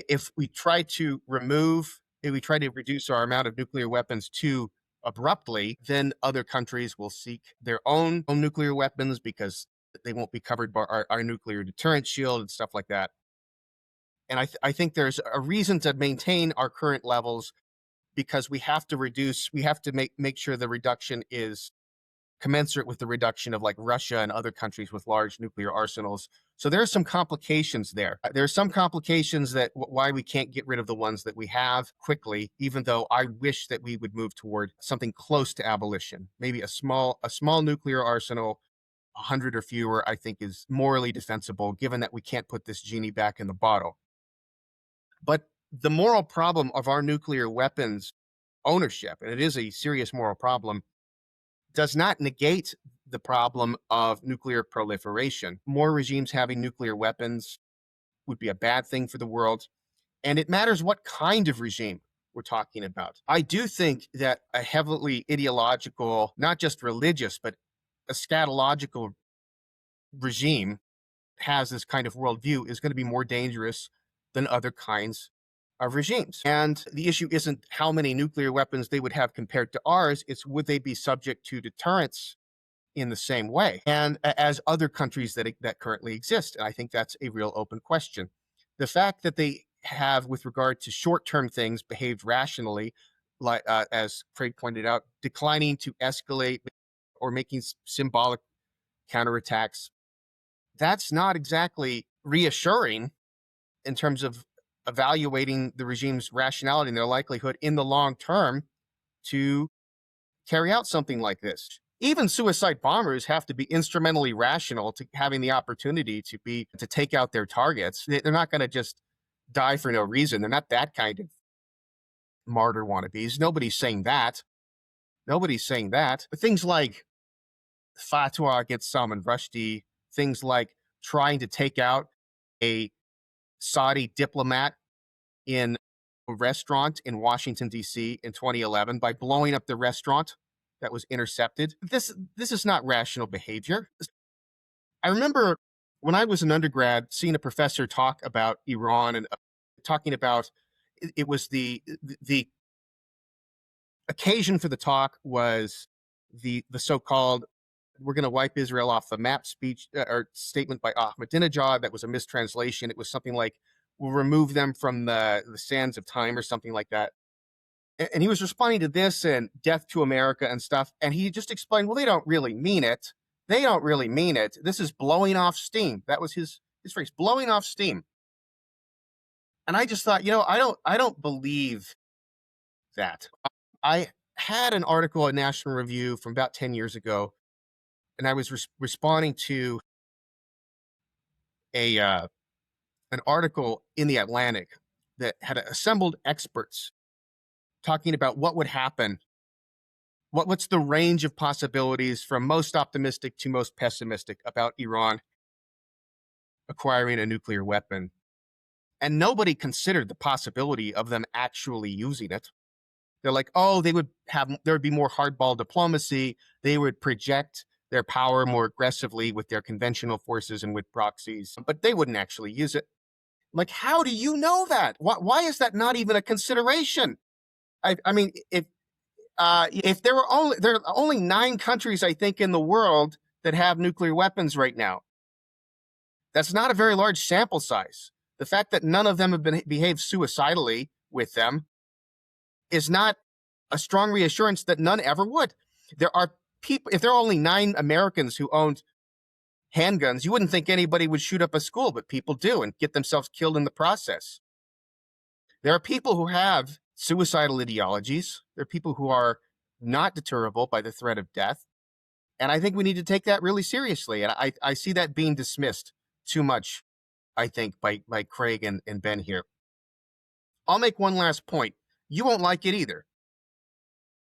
If we try to reduce our amount of nuclear weapons too abruptly, then other countries will seek their own nuclear weapons because they won't be covered by our nuclear deterrent shield and stuff like that. And I think there's a reason to maintain our current levels, because we have to make sure the reduction is commensurate with the reduction of like Russia and other countries with large nuclear arsenals. So there are some complications there. There are some complications that why we can't get rid of the ones that we have quickly, even though I wish that we would move toward something close to abolition. Maybe a small nuclear arsenal, 100 or fewer, I think is morally defensible, given that we can't put this genie back in the bottle. But the moral problem of our nuclear weapons ownership, and it is a serious moral problem, does not negate the problem of nuclear proliferation. More regimes having nuclear weapons would be a bad thing for the world. And it matters what kind of regime we're talking about. I do think that a heavily ideological, not just religious, but eschatological regime has this kind of worldview is going to be more dangerous than other kinds of regimes. And the issue isn't how many nuclear weapons they would have compared to ours, it's would they be subject to deterrence in the same way and as other countries that currently exist. And I think that's a real open question. The fact that they have, with regard to short-term things, behaved rationally, like as Craig pointed out, declining to escalate or making symbolic counterattacks, that's not exactly reassuring in terms of evaluating the regime's rationality and their likelihood in the long term to carry out something like this. Even suicide bombers have to be instrumentally rational to having the opportunity to take out their targets. They're not going to just die for no reason. They're not that kind of martyr wannabes. Nobody's saying that. Nobody's saying that. But things like fatwa against Salman Rushdie, things like trying to take out a Saudi diplomat in a restaurant in Washington, D.C. in 2011 by blowing up the restaurant that was intercepted. This is not rational behavior. I remember when I was an undergrad seeing a professor talk about Iran and talking about it was the occasion for the talk was the so-called "we're going to wipe Israel off the map" speech or statement by Ahmadinejad. That was a mistranslation. It was something like, "we'll remove them from the sands of time" or something like that. And he was responding to this and "death to America" and stuff. And he just explained, well, they don't really mean it. They don't really mean it. This is blowing off steam. That was his phrase, blowing off steam. And I just thought, I don't believe that. I had an article at National Review from about 10 years ago, and I was responding to an article in the Atlantic that had assembled experts talking about what would happen, what's the range of possibilities from most optimistic to most pessimistic about Iran acquiring a nuclear weapon. And nobody considered the possibility of them actually using it. They're like, oh, there would be more hardball diplomacy. They would project their power more aggressively with their conventional forces and with proxies, but they wouldn't actually use it. Like, how do you know that? Why is that not even a consideration? I mean, if there are only 9 countries, I think, in the world that have nuclear weapons right now, that's not a very large sample size. The fact that none of them have behaved suicidally with them is not a strong reassurance that none ever would. There are people, if there are only 9 Americans who owned handguns, you wouldn't think anybody would shoot up a school, but people do and get themselves killed in the process. There are people who have suicidal ideologies. There are people who are not deterrable by the threat of death. And I think we need to take that really seriously. And I see that being dismissed too much, I think, by Craig and Ben here. I'll make one last point. You won't like it either.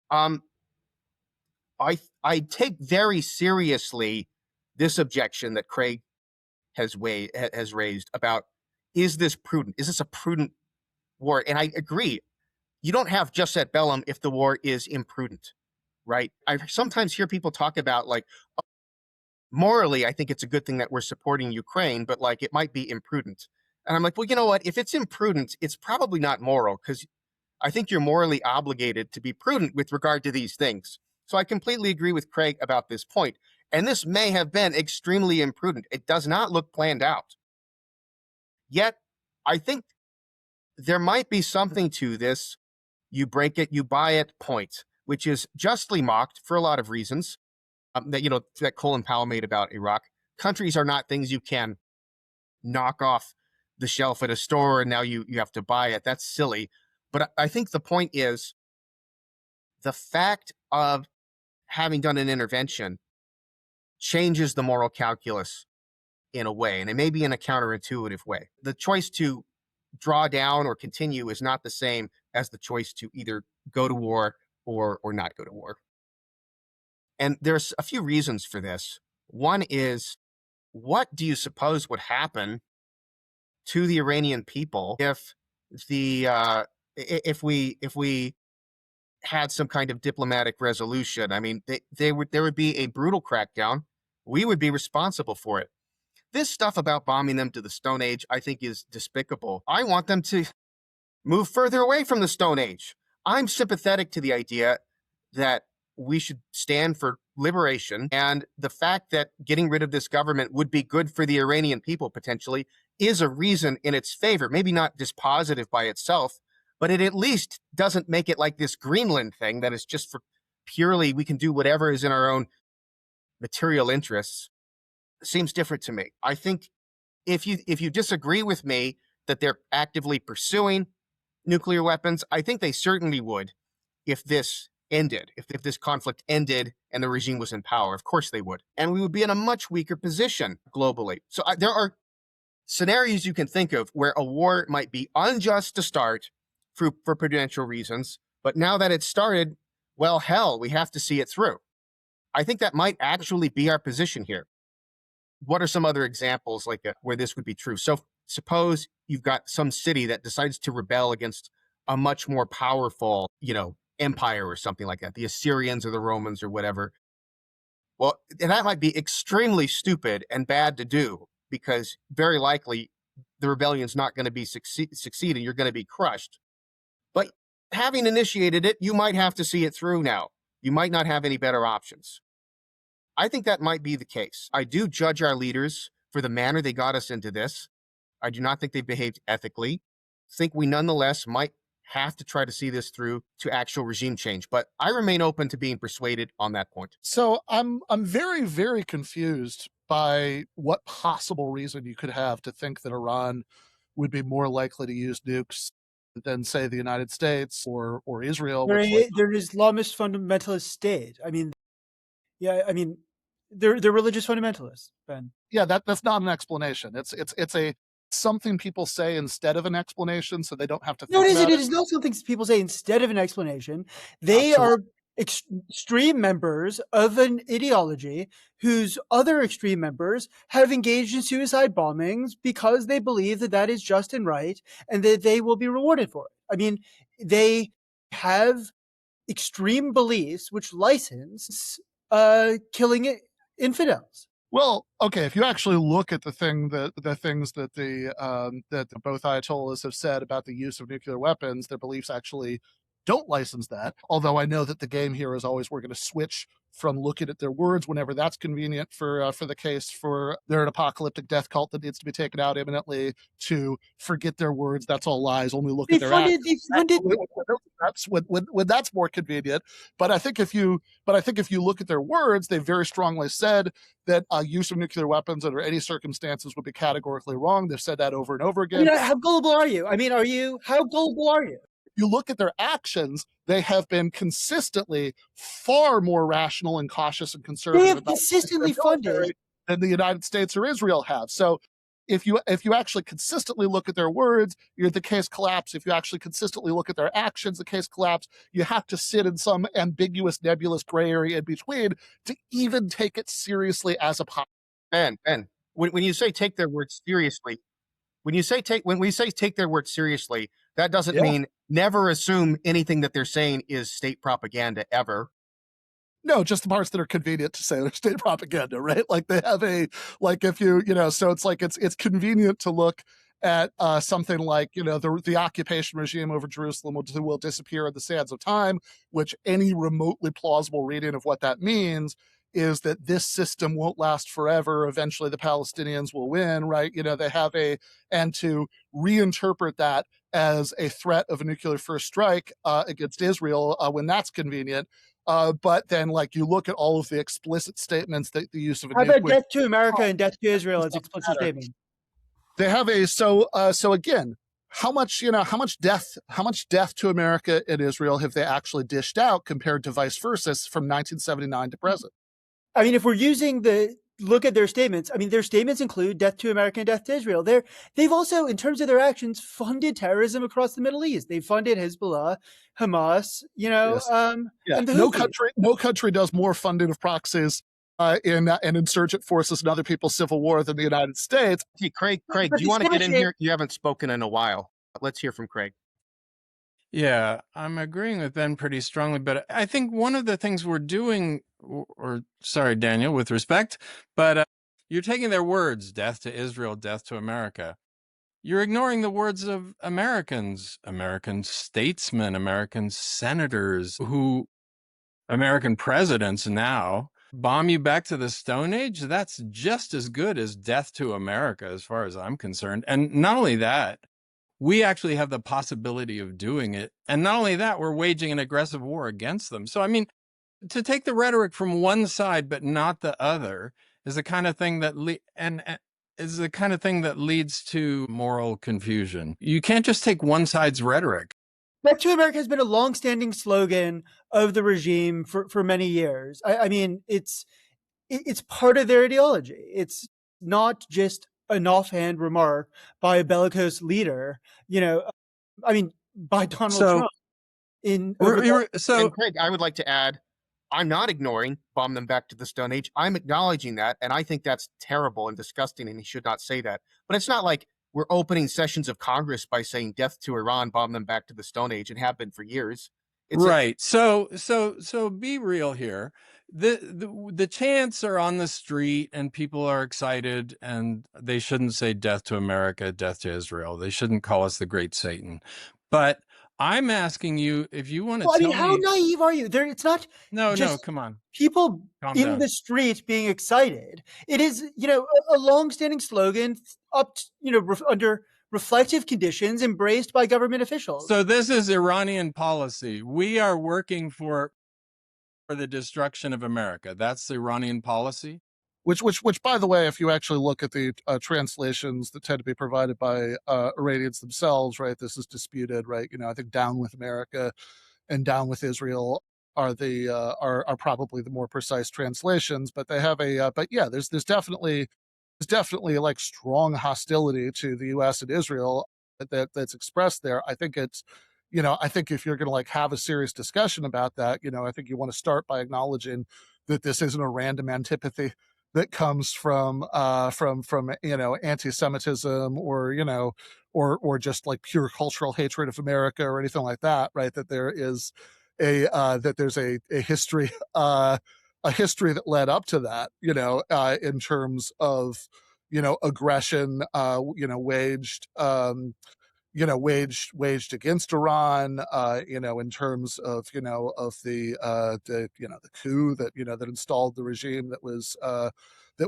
I take very seriously this objection that Craig has raised about, is this prudent? Is this a prudent war? And I agree. You don't have jus et bellum if the war is imprudent, right? I sometimes hear people talk about, like, morally, I think it's a good thing that we're supporting Ukraine, but like it might be imprudent. And I'm like, well, you know what? If it's imprudent, it's probably not moral, because I think you're morally obligated to be prudent with regard to these things. So I completely agree with Craig about this point. And this may have been extremely imprudent. It does not look planned out. Yet, I think there might be something to this you break it, you buy it point, which is justly mocked for a lot of reasons. That Colin Powell made about Iraq. Countries are not things you can knock off the shelf at a store and now you have to buy it. That's silly. But I think the point is the fact of having done an intervention changes the moral calculus in a way, and it may be in a counterintuitive way. The choice to draw down or continue is not the same as the choice to either go to war or not go to war. And there's a few reasons for this. One is, what do you suppose would happen to the Iranian people if we had some kind of diplomatic resolution? I mean, there would be a brutal crackdown. We would be responsible for it. This stuff about bombing them to the Stone Age, I think, is despicable. I want them to move further away from the Stone Age. I'm sympathetic to the idea that we should stand for liberation, and the fact that getting rid of this government would be good for the Iranian people potentially is a reason in its favor. Maybe not dispositive by itself, but it at least doesn't make it like this Greenland thing that is just for purely we can do whatever is in our own material interests. It seems different to me. I think if you disagree with me that they're actively pursuing nuclear weapons, I think they certainly would if this ended, if this conflict ended and the regime was in power. Of course they would. And we would be in a much weaker position globally. So there are scenarios you can think of where a war might be unjust to start for prudential reasons, but now that it's started, well, hell, we have to see it through. I think that might actually be our position here. What are some other examples where this would be true? So suppose you've got some city that decides to rebel against a much more powerful, empire or something like that, the Assyrians or the Romans or whatever. Well, that might be extremely stupid and bad to do because very likely the rebellion's not going to be succeed and you're going to be crushed. But having initiated it, you might have to see it through now. You might not have any better options. I think that might be the case. I do judge our leaders for the manner they got us into this. I do not think they behaved ethically. I think we nonetheless might have to try to see this through to actual regime change. But I remain open to being persuaded on that point. So I'm very, very confused by what possible reason you could have to think that Iran would be more likely to use nukes than, say, the United States or Israel. They're an Islamist fundamentalist state. I mean, they're religious fundamentalists, Ben. Yeah, that's not an explanation. It's a something people say instead of an explanation, so they don't have to think about it. It is not something people say instead of an explanation. They are extreme members of an ideology whose other extreme members have engaged in suicide bombings because they believe that is just and right and that they will be rewarded for it. I mean, they have extreme beliefs which license killing infidels. Well, okay, if you actually look at the things that both Ayatollahs have said about the use of nuclear weapons, their beliefs actually don't license that. Although I know that the game here is always we're going to switch from looking at their words whenever that's convenient for the case for they're an apocalyptic death cult that needs to be taken out imminently to forget their words. That's all lies. Only look at their actions. That's when that's more convenient. But I think if you look at their words, they very strongly said that use of nuclear weapons under any circumstances would be categorically wrong. They've said that over and over again. How gullible are you? How gullible are you? You look at their actions, they have been consistently far more rational and cautious and conservative. They have consistently funded than the United States or Israel have. So if you actually consistently look at their words, the case collapse. If you actually consistently look at their actions, the case collapse. You have to sit in some ambiguous, nebulous gray area in between to even take it seriously as a pop. Ben, when you say take their words seriously, when we say take their words seriously, that doesn't mean never assume anything that they're saying is state propaganda ever. No, just the parts that are convenient to say they're state propaganda, right? Like they have so it's convenient to look at something like, the occupation regime over Jerusalem will disappear in the sands of time, which any remotely plausible reading of what that means is that this system won't last forever. Eventually the Palestinians will win, right? They have and to reinterpret that as a threat of a nuclear first strike against Israel when that's convenient. But then, like, you look at all of the explicit statements that the use of a How nuke about would death to America and death to Israel as explicit statements? they have so again, how much death to America and Israel have they actually dished out compared to vice versa from 1979 to present? I mean, if we're using look at their statements, I mean, their statements include death to America and death to Israel. They've also, in terms of their actions, funded terrorism across the Middle East. They funded Hezbollah, Hamas, Yes. and the no Houthis. country does more funding of proxies in insurgent forces and other people's civil war than the United States. Hey, Craig, But do you want to get in distinguishing- here? You haven't spoken in a while. Let's hear from Craig. Yeah, I'm agreeing with Ben pretty strongly, but I think one of the things we're doing, or sorry, Daniel, with respect, but you're taking their words, death to Israel, death to America. You're ignoring the words of Americans, American statesmen, American senators, American presidents now bomb you back to the Stone Age. That's just as good as death to America, as far as I'm concerned. And not only that, we actually have the possibility of doing it. And not only that, we're waging an aggressive war against them. So, I mean, to take the rhetoric from one side but not the other is the kind of thing that is the kind of thing that leads to moral confusion. You can't just take one side's rhetoric. Death to America has been a longstanding slogan of the regime for many years. I mean, it's part of their ideology. It's not just an offhand remark by a bellicose leader, I mean, by Donald Trump. And Craig, I would like to add, I'm not ignoring bomb them back to the Stone Age. I'm acknowledging that, and I think that's terrible and disgusting, and he should not say that. But it's not like we're opening sessions of Congress by saying death to Iran, bomb them back to the Stone Age, and have been for years. Right. So be real here. The chants are on the street and people are excited, and they shouldn't say death to America, death to Israel. They shouldn't call us the great Satan. But I'm asking you if you want to tell me. How naive are you? It's not. No, come on. People Calm in down. the street being excited. It is, a long-standing slogan under reflective conditions embraced by government officials. So this is Iranian policy. We are working for the destruction of America. That's the Iranian policy. Which, by the way, if you actually look at the translations that tend to be provided by Iranians themselves, right, this is disputed, right? I think "down with America" and "down with Israel" are are probably the more precise translations. But they have but yeah, there's definitely like strong hostility to the U.S. and Israel that's expressed there. I think it's, I think if you're going to like have a serious discussion about that, I think you want to start by acknowledging that this isn't a random antipathy that comes from anti-Semitism or just like pure cultural hatred of America or anything like that, right? That there is there's a history a history that led up to that, in terms of aggression waged against Iran, in terms of the coup that installed the regime that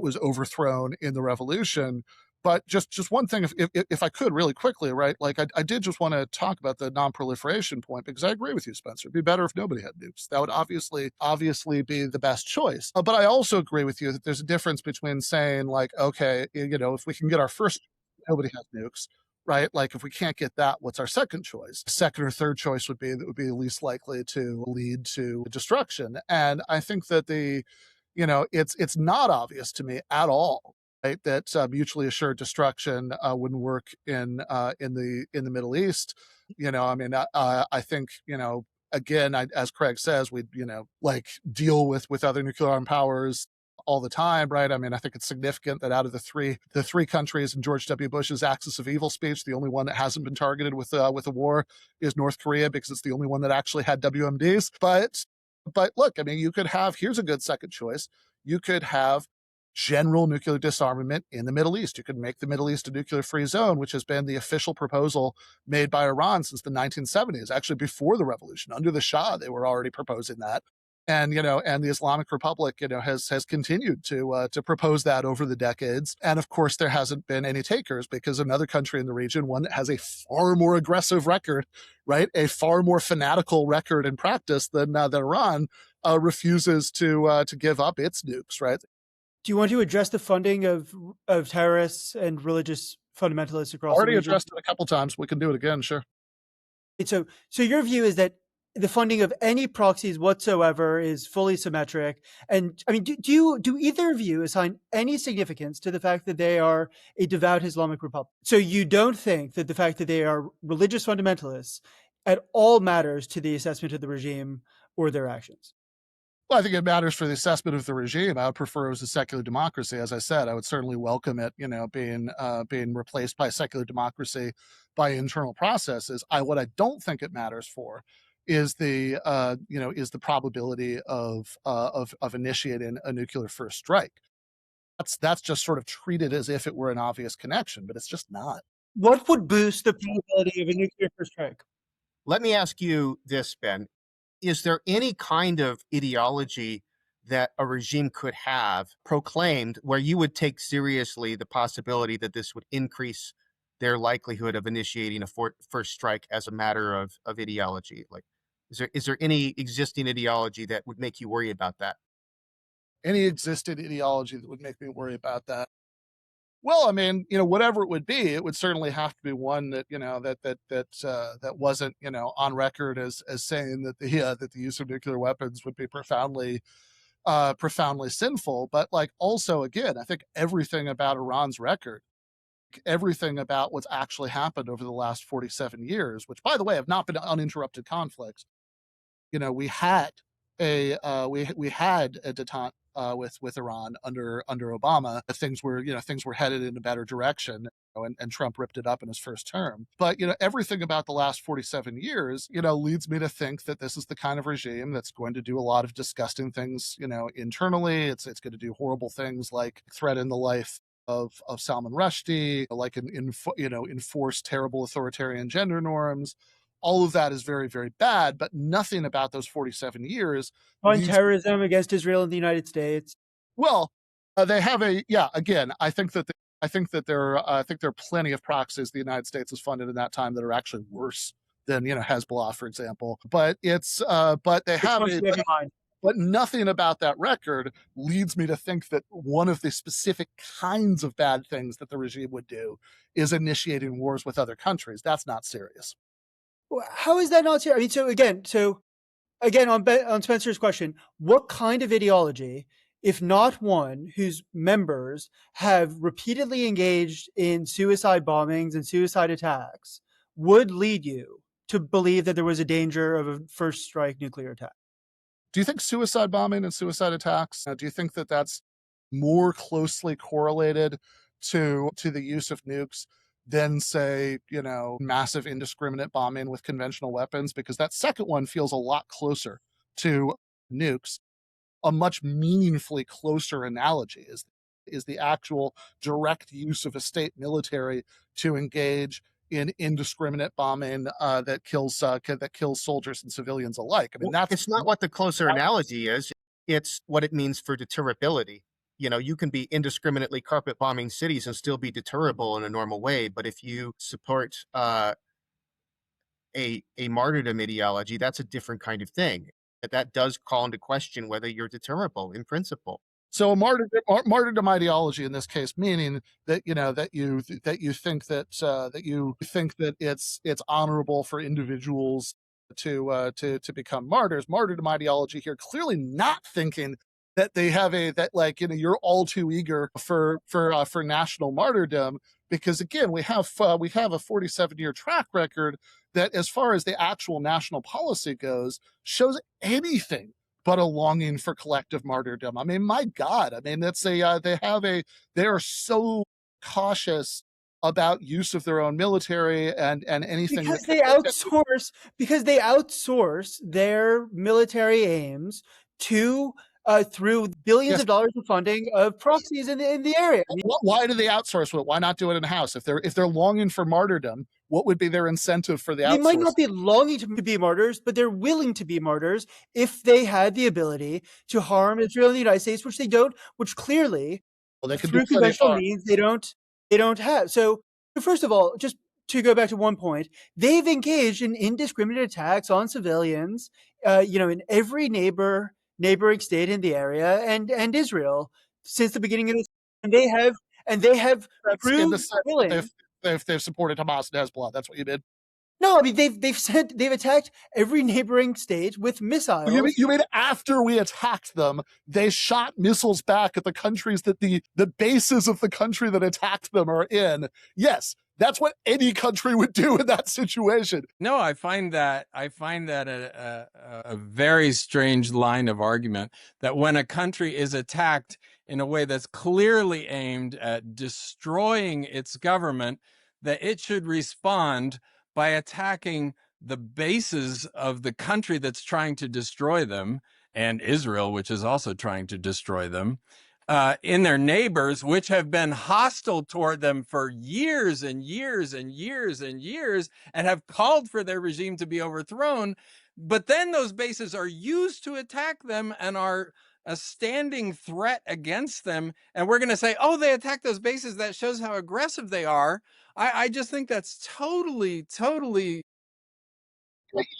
was overthrown in the revolution. But just one thing, if I could really quickly, right? Like I did just want to talk about the non-proliferation point, because I agree with you, Spencer. It'd be better if nobody had nukes. That would obviously be the best choice. But I also agree with you that there's a difference between saying like, okay, if we can get our first, nobody has nukes. Right? Like if we can't get that, what's our second choice? Second or third choice would be least likely to lead to destruction. And I think that it's not obvious to me at all, right, that mutually assured destruction wouldn't work in the Middle East. I think, again, as Craig says, we'd like deal with other nuclear armed powers all the time, right? I mean, I think it's significant that out of the three countries in George W. Bush's axis of evil speech, the only one that hasn't been targeted with a war is North Korea, because it's the only one that actually had WMDs. But look, I mean, you could have, here's a good second choice. You could have general nuclear disarmament in the Middle East. You could make the Middle East a nuclear-free zone, which has been the official proposal made by Iran since the 1970s, actually before the revolution. Under the Shah, they were already proposing that. And and the Islamic Republic, has continued to propose that over the decades. And of course, there hasn't been any takers because another country in the region, one that has a far more aggressive record, right, a far more fanatical record and practice than Iran, refuses to give up its nukes, right? Do you want to address the funding of terrorists and religious fundamentalists across the Already region? addressed it a couple times. We can do it again, sure. So your view is that the funding of any proxies whatsoever is fully symmetric. And I mean, do either of you assign any significance to the fact that they are a devout Islamic republic? So you don't think that the fact that they are religious fundamentalists at all matters to the assessment of the regime or their actions? Well, I think it matters for the assessment of the regime. I would prefer it was a secular democracy. As I said, I would certainly welcome it, being replaced by secular democracy by internal processes. What I don't think it matters for is the probability of initiating a nuclear first strike. That's just sort of treated as if it were an obvious connection, but it's just not. What would boost the probability of a nuclear first strike? Let me ask you this, Ben. Is there any kind of ideology that a regime could have proclaimed where you would take seriously the possibility that this would increase their likelihood of initiating a first strike as a matter of ideology? Like, is there any existing ideology that would make you worry about that? Any existing ideology that would make me worry about that? Well, I mean, whatever it would be, it would certainly have to be one that that wasn't on record as saying that the use of nuclear weapons would be profoundly sinful. But like also, again, I think everything about Iran's record, everything about what's actually happened over the last 47 years, which by the way have not been uninterrupted conflicts. We had a detente with Iran under Obama. Things were headed in a better direction, and Trump ripped it up in his first term. But everything about the last 47 years, leads me to think that this is the kind of regime that's going to do a lot of disgusting things, internally. It's going to do horrible things like threaten the life of Salman Rushdie, like enforce terrible authoritarian gender norms. All of that is very, very bad, but nothing about those 47 years. On terrorism against Israel and the United States. Well, they have again, I think that there are plenty of proxies the United States has funded in that time that are actually worse than Hezbollah, for example. But they have but nothing about that record leads me to think that one of the specific kinds of bad things that the regime would do is initiating wars with other countries. That's not serious. How is that not serious? I mean, so again, on Spencer's question, what kind of ideology, if not one whose members have repeatedly engaged in suicide bombings and suicide attacks, would lead you to believe that there was a danger of a first strike nuclear attack? Do you think suicide bombing and suicide attacks, do you think that that's more closely correlated to the use of nukes than, say, massive indiscriminate bombing with conventional weapons? Because that second one feels a lot closer to nukes. A much meaningfully closer analogy is the actual direct use of a state military to engage in indiscriminate bombing that kills soldiers and civilians alike. I mean, it's not what the closer analogy is. It's what it means for deterrability. You can be indiscriminately carpet bombing cities and still be deterrable in a normal way. But if you support a martyrdom ideology, that's a different kind of thing. That does call into question whether you're deterrable in principle. So a martyrdom ideology in this case, meaning that you think that it's honorable for individuals to become martyrs. Martyrdom ideology here, clearly not thinking that they have you're all too eager for national martyrdom, because again we have a 47-year track record that, as far as the actual national policy goes, shows anything but a longing for collective martyrdom. I mean, my God, I mean, they are so cautious about use of their own military and anything because they outsource their military aims to through billions of dollars of funding of proxies in the area. Why do they outsource it? Why not do it in house? If they're longing for martyrdom, what would be their incentive for the They might outsourcing? not be longing to be martyrs, but they're willing to be martyrs if they had the ability to harm Israel and the United States, which they don't, which clearly Well, they could do through plenty of conventional harm. means they don't have. So first of all, just to go back to one point, they've engaged in indiscriminate attacks on civilians, in every neighboring state in the area and Israel since the beginning of this. And they have That's in the proved sense willing. they've supported Hamas and Hezbollah. That's what you did. No, I mean they've attacked every neighboring state with missiles. You mean after we attacked them, they shot missiles back at the countries that the bases of the country that attacked them are in? Yes, that's what any country would do in that situation. No, I find that a very strange line of argument, that when a country is attacked in a way that's clearly aimed at destroying its government, that it should respond by attacking the bases of the country that's trying to destroy them, and Israel, which is also trying to destroy them, in their neighbors, which have been hostile toward them for years and years and years and years, and have called for their regime to be overthrown. But then those bases are used to attack them and are a standing threat against them. And we're going to say, oh, they attacked those bases. That shows how aggressive they are. I just think that's totally.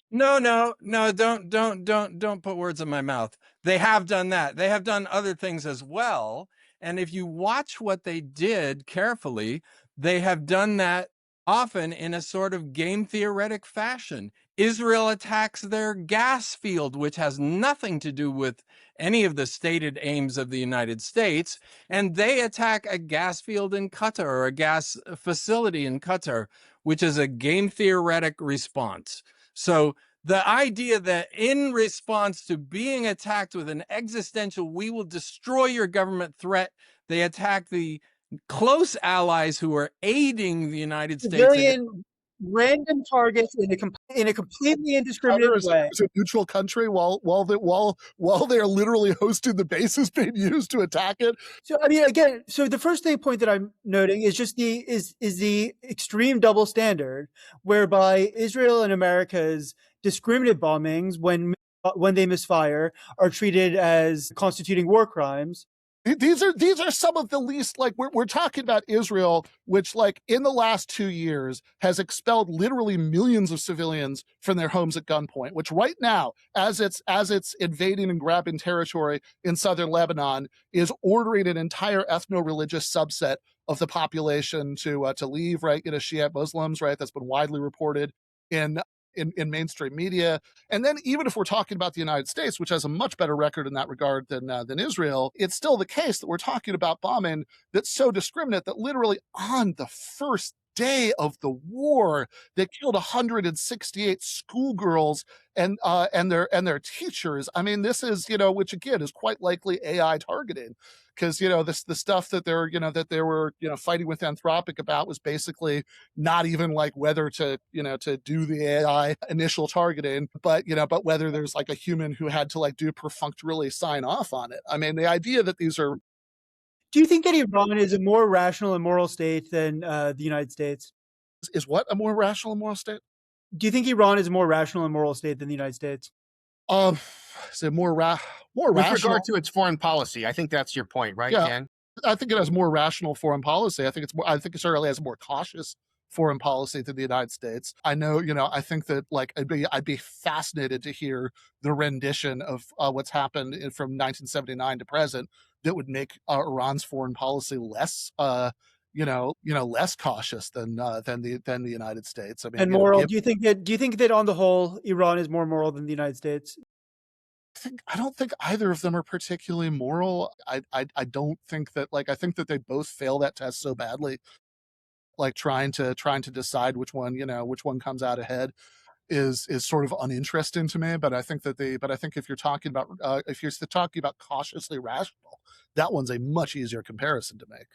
No, don't put words in my mouth. They have done that. They have done other things as well. And if you watch what they did carefully, they have done that often in a sort of game theoretic fashion. Israel attacks their gas field, which has nothing to do with any of the stated aims of the United States, and they attack a gas field in Qatar or a gas facility in Qatar, which is a game theoretic response. So the idea that in response to being attacked with an existential, we will destroy your government threat, they attack the close allies who are aiding the United States. Civilian random targets in a completely indiscriminate way. As a neutral country while they're literally hosting the bases being used to attack it. So I mean, again, so the first point that I'm noting is just the extreme double standard, whereby Israel and America's discriminate bombings, when they misfire, are treated as constituting war crimes. These are some of the least, like, we're talking about Israel, which, like, in the last 2 years has expelled literally millions of civilians from their homes at gunpoint, which right now, as it's invading and grabbing territory in southern Lebanon, is ordering an entire ethno-religious subset of the population to leave, right? Shiite Muslims, right? That's been widely reported in mainstream media. And then even if we're talking about the United States, which has a much better record in that regard than Israel, it's still the case that we're talking about bombing that's so discriminate that literally on the first day of the war, they killed 168 schoolgirls and their teachers. I mean, this is, which again is quite likely AI targeting, because the stuff that they were fighting with Anthropic about was basically not even like whether to do the AI initial targeting, but whether there's like a human who had to like do perfunctorily sign off on it. I mean, the idea that these are. Do you think that Iran is a more rational and moral state than the United States? Is what a more rational and moral state? Do you think Iran is a more rational and moral state than the United States? Is it more With rational? regard to its foreign policy, I think that's your point, right, Yeah. Dan? I think it has more rational foreign policy. I think it certainly has a more cautious foreign policy than the United States. I know, I think that like I'd be fascinated to hear the rendition of what's happened from 1979 to present that would make Iran's foreign policy less less cautious than the United States. I mean, And moral. Do you think that on the whole, Iran is more moral than the United States? I don't think either of them are particularly moral. I don't think that, like, I think that they both fail that test so badly. Like trying to decide which one comes out ahead is sort of uninteresting to me. But I think if you're talking about cautiously rational, that one's a much easier comparison to make.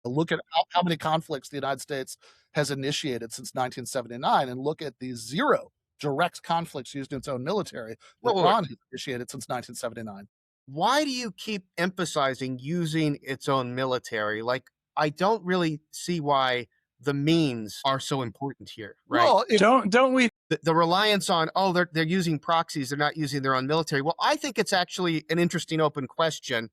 Look at how many conflicts the United States has initiated since 1979, and look at the 0 direct conflicts used in its own military that Iran has initiated since 1979. Why do you keep emphasizing using its own military? Like, I don't really see why the means are so important here, right? Well, Don't we? The reliance on, they're using proxies, they're not using their own military. Well, I think it's actually an interesting open question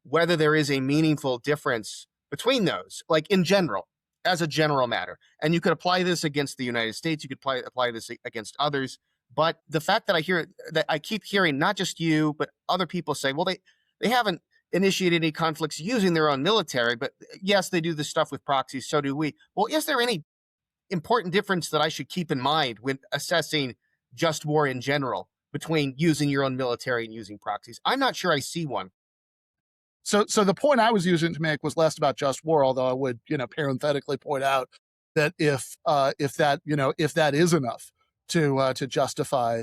whether there is a meaningful difference between those, like in general, as a general matter. And you could apply this against the United States, you could apply this against others. But the fact that I keep hearing, not just you, but other people say, well, they haven't initiated any conflicts using their own military, but yes, they do this stuff with proxies, so do we. Well, is there any important difference that I should keep in mind when assessing just war in general between using your own military and using proxies? I'm not sure I see one. So the point I was using to make was less about just war, although I would, parenthetically point out that if that is enough to justify,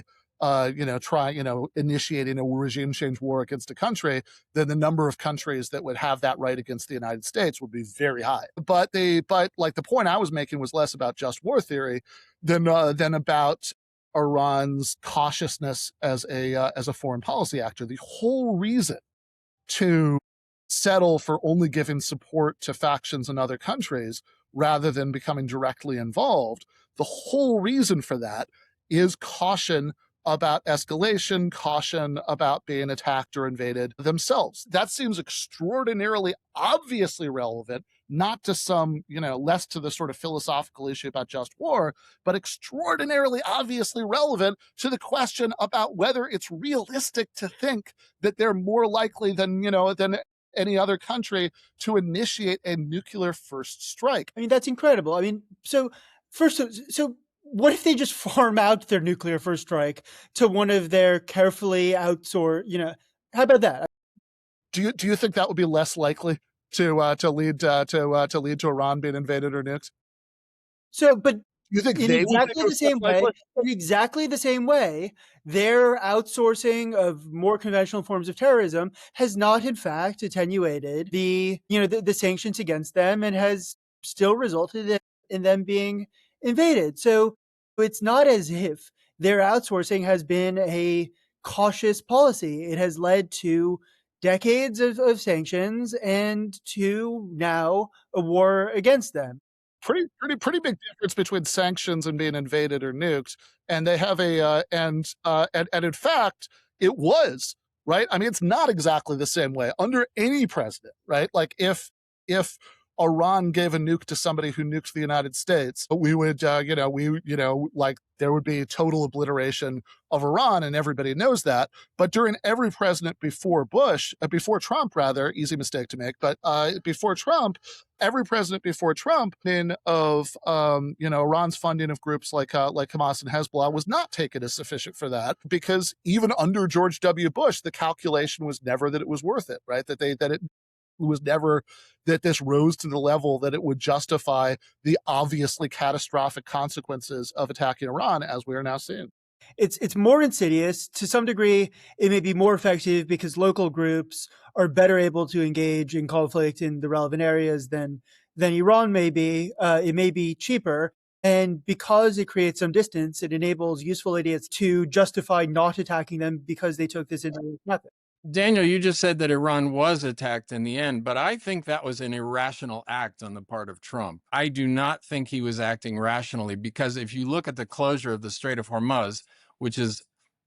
initiating a regime change war against a country, then the number of countries that would have that right against the United States would be very high. But the point I was making was less about just war theory than about Iran's cautiousness as a foreign policy actor. The whole reason to settle for only giving support to factions in other countries rather than becoming directly involved, the whole reason for that is caution about escalation, caution about being attacked or invaded themselves. That seems extraordinarily obviously relevant, not to some, less to the sort of philosophical issue about just war, but extraordinarily obviously relevant to the question about whether it's realistic to think that they're more likely than any other country to initiate a nuclear first strike. I mean, that's incredible. I mean, so what if they just farm out their nuclear first strike to one of their carefully outsourced, how about that? Do you think that would be less likely to lead to Iran being invaded or nuked? So, but you think in exactly the same way, their outsourcing of more conventional forms of terrorism has not, in fact, attenuated the sanctions against them and has still resulted in them being invaded. So it's not as if their outsourcing has been a cautious policy. It has led to decades of sanctions and to now a war against them. Pretty big difference between sanctions and being invaded or nuked, and they have and in fact it was right. I mean, it's not exactly the same way under any president, right? Like if Iran gave a nuke to somebody who nuked the United States, we would like there would be total obliteration of Iran, and everybody knows that. But during every president before Trump, easy mistake to make, but before Trump, every president before Trump of Iran's funding of groups like Hamas and Hezbollah was not taken as sufficient for that, because even under George W. Bush, the calculation was never that it was worth it, right? That it was never that this rose to the level that it would justify the obviously catastrophic consequences of attacking Iran, as we are now seeing. It's more insidious. To some degree, it may be more effective because local groups are better able to engage in conflict in the relevant areas than Iran may be. It may be cheaper. And because it creates some distance, it enables useful idiots to justify not attacking them because they took this indirect method. Daniel, you just said that Iran was attacked in the end, but I think that was an irrational act on the part of Trump. I do not think he was acting rationally, because if you look at the closure of the Strait of Hormuz, which is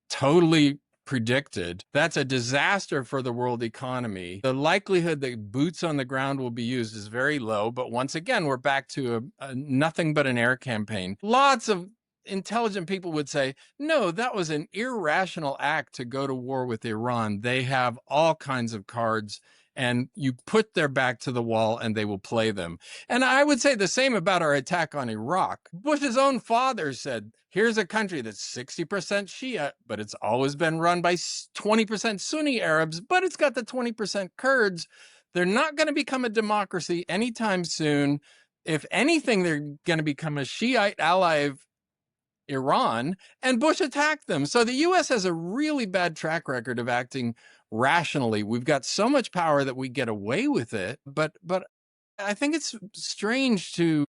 totally predicted, that's a disaster for the world economy. The likelihood that boots on the ground will be used is very low, but once again, we're back to a nothing but an air campaign. Lots of intelligent people would say, no, that was an irrational act to go to war with Iran. They have all kinds of cards, and you put their back to the wall and they will play them. And I would say the same about our attack on Iraq. Bush's own father said, here's a country that's 60% Shia, but it's always been run by 20% Sunni Arabs, but it's got the 20% Kurds. They're not going to become a democracy anytime soon. If anything, they're going to become a Shiite ally of Iran, and Bush attacked them. So the U.S. has a really bad track record of acting rationally. We've got so much power that we get away with it, but I think it's strange to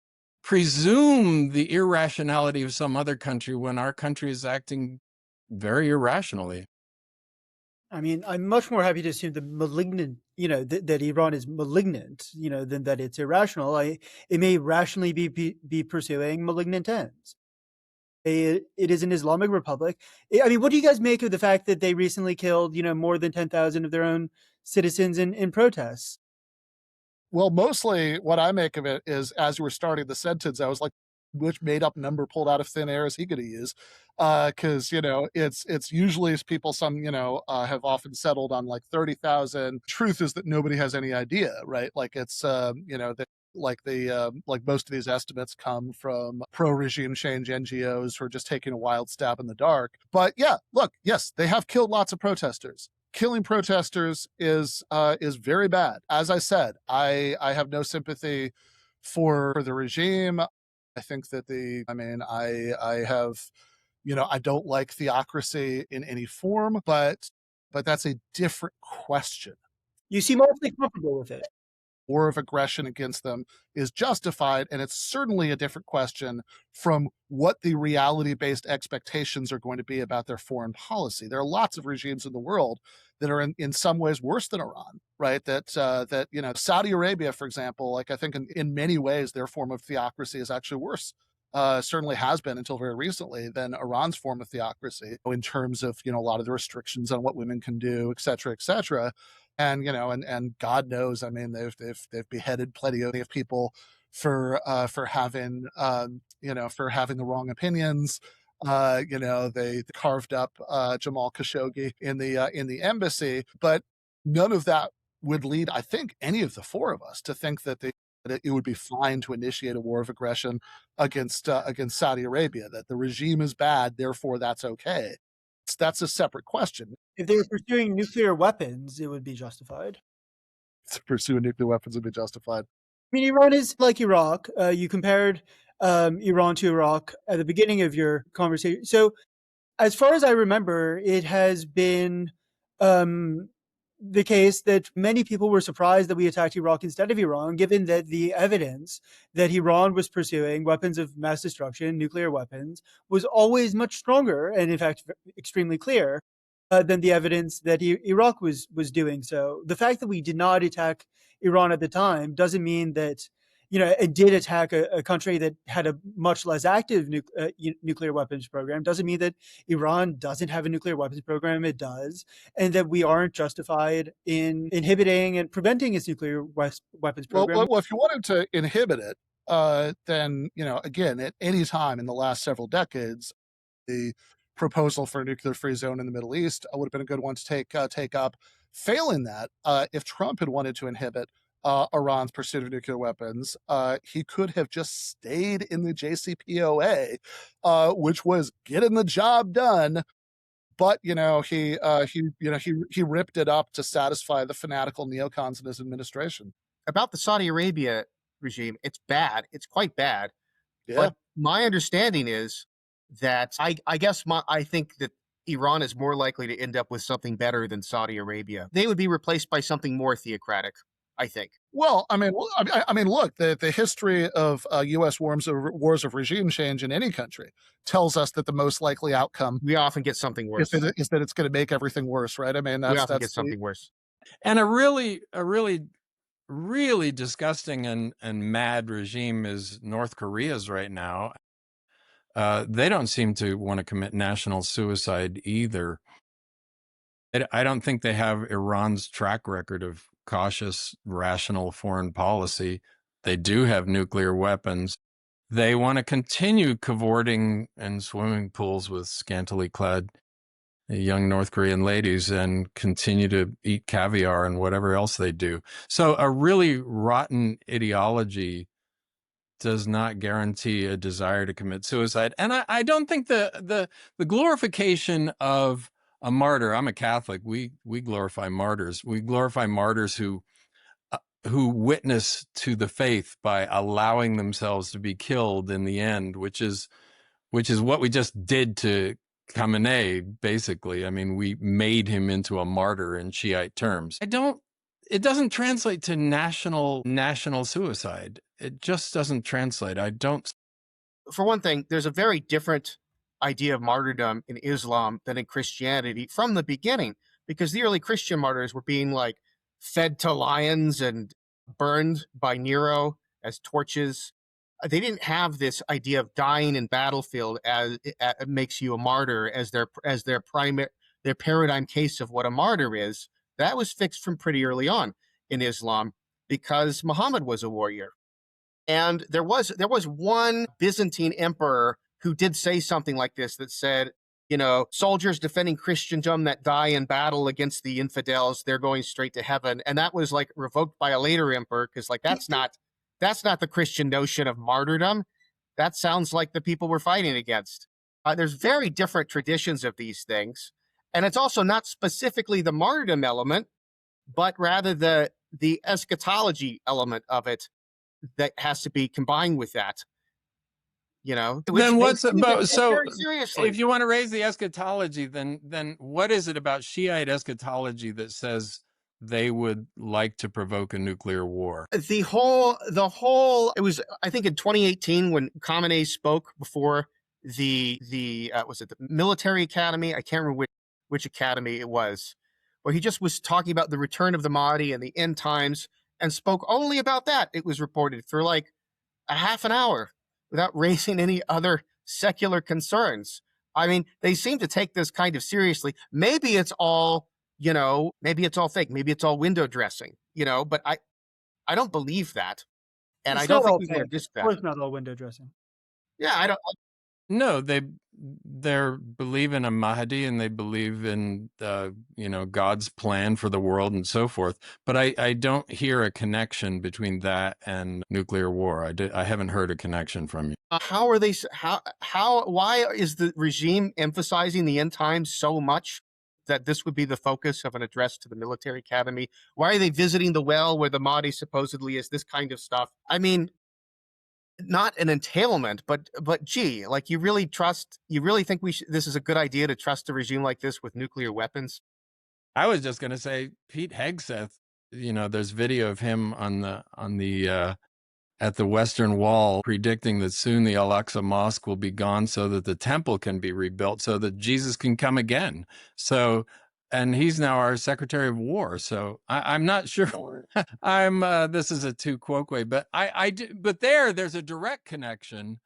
presume the irrationality of some other country when our country is acting very irrationally. I mean, I'm much more happy to assume the malignant that Iran is malignant, than that it's irrational. It may rationally be pursuing malignant ends. It is an Islamic republic. I mean, what do you guys make of the fact that they recently killed, more than 10,000 of their own citizens in protests? Well, mostly what I make of it is, as you were starting the sentence, I was like, which made up number pulled out of thin air is he going to use? Because it's usually people have often settled on like 30,000. Truth is that nobody has any idea, right? Like it's that like most of these estimates come from pro-regime change NGOs who are just taking a wild stab in the dark. But yeah, look, yes, they have killed lots of protesters. Killing protesters is very bad. As I said, I have no sympathy for the regime. I think that I have, I don't like theocracy in any form, but that's a different question. You seem awfully comfortable with it. War of aggression against them is justified, and it's certainly a different question from what the reality-based expectations are going to be about their foreign policy. There are lots of regimes in the world that are in some ways worse than Iran, right? That Saudi Arabia, for example, like I think in many ways their form of theocracy is actually worse. Certainly has been until very recently than Iran's form of theocracy in terms of a lot of the restrictions on what women can do, et cetera, et cetera. And and God knows, I mean, they've beheaded plenty of people for having for having the wrong opinions. They carved up Jamal Khashoggi in the embassy, but none of that would lead, I think, any of the four of us to think that it would be fine to initiate a war of aggression against Saudi Arabia. That the regime is bad, therefore that's okay. That's a separate question. If they were pursuing nuclear weapons, it would be justified. To pursue nuclear weapons would be justified. I mean, Iran is like Iraq. You compared Iran to Iraq at the beginning of your conversation. So, as far as I remember, it has been the case that many people were surprised that we attacked Iraq instead of Iran, given that the evidence that Iran was pursuing weapons of mass destruction, nuclear weapons, was always much stronger and, in fact, extremely clear than the evidence that Iraq was doing so. The fact that we did not attack Iran at the time doesn't mean that it did attack a country that had a much less active nuclear weapons program. Doesn't mean that Iran doesn't have a nuclear weapons program. It does. And that we aren't justified in inhibiting and preventing its nuclear weapons program. Well, if you wanted to inhibit it, then, again, at any time in the last several decades, the proposal for a nuclear-free zone in the Middle East would have been a good one to take up. Failing that, if Trump had wanted to inhibit Iran's pursuit of nuclear weapons, he could have just stayed in the JCPOA, which was getting the job done. But he ripped it up to satisfy the fanatical neocons in his administration. About the Saudi Arabia regime, it's bad. It's quite bad. Yeah. But my understanding is that I think that Iran is more likely to end up with something better than Saudi Arabia. They would be replaced by something more theocratic, I think. Well, I mean, look, the history of U.S. wars of regime change in any country tells us that the most likely outcome we often get something worse. Is that it's going to make everything worse, right? I mean, we often get something worse. And a really disgusting and mad regime is North Korea's right now. They don't seem to want to commit national suicide either. I don't think they have Iran's track record of cautious, rational foreign policy. They do have nuclear weapons. They want to continue cavorting in swimming pools with scantily clad young North Korean ladies and continue to eat caviar and whatever else they do. So a really rotten ideology does not guarantee a desire to commit suicide. And I don't think the glorification of a martyr, I'm a Catholic, we glorify martyrs. We glorify martyrs who witness to the faith by allowing themselves to be killed in the end, which is what we just did to Khamenei, basically. I mean, we made him into a martyr in Shiite terms. It doesn't translate to national suicide. It just doesn't translate. For one thing, there's a very different idea of martyrdom in Islam than in Christianity from the beginning, because the early Christian martyrs were being like fed to lions and burned by Nero as torches. They didn't have this idea of dying in battlefield as it makes you a martyr as their paradigm case of what a martyr is. That was fixed from pretty early on in Islam because Muhammad was a warrior. And there was one Byzantine emperor who did say something like this, that said, soldiers defending Christendom that die in battle against the infidels, they're going straight to heaven. And that was like revoked by a later emperor because that's not the Christian notion of martyrdom. That sounds like the people we're fighting against. There's very different traditions of these things. And it's also not specifically the martyrdom element, but rather the eschatology element of it that has to be combined with that. Then what's about, so seriously. If you want to raise the eschatology, then what is it about Shiite eschatology that says they would like to provoke a nuclear war? The whole it was, I think, in 2018 when Khamenei spoke before the was it the military academy? I can't remember which academy it was, where he just was talking about the return of the Mahdi and the end times and spoke only about that. It was reported for like a half an hour without raising any other secular concerns. I mean, they seem to take this kind of seriously. Maybe it's all, maybe it's all fake. Maybe it's all window dressing, but I don't believe that. And It's I don't not all think we want to fake. disc Of that. course not all window dressing. Yeah, I don't. No, they believe in a Mahdi and they believe in God's plan for the world and so forth. But I don't hear a connection between that and nuclear war. I haven't heard a connection from you. How are they? Why is the regime emphasizing the end times so much that this would be the focus of an address to the military academy? Why are they visiting the well where the Mahdi supposedly is? This kind of stuff. I mean, not an entailment, but gee, like you really think this is a good idea to trust a regime like this with nuclear weapons? I was just going to say Pete Hegseth, there's video of him on the at the Western Wall predicting that soon the Al-Aqsa Mosque will be gone so that the temple can be rebuilt so that Jesus can come again. So, and he's now our Secretary of War. So I'm not sure. This is a too quoque way, but but there's a direct connection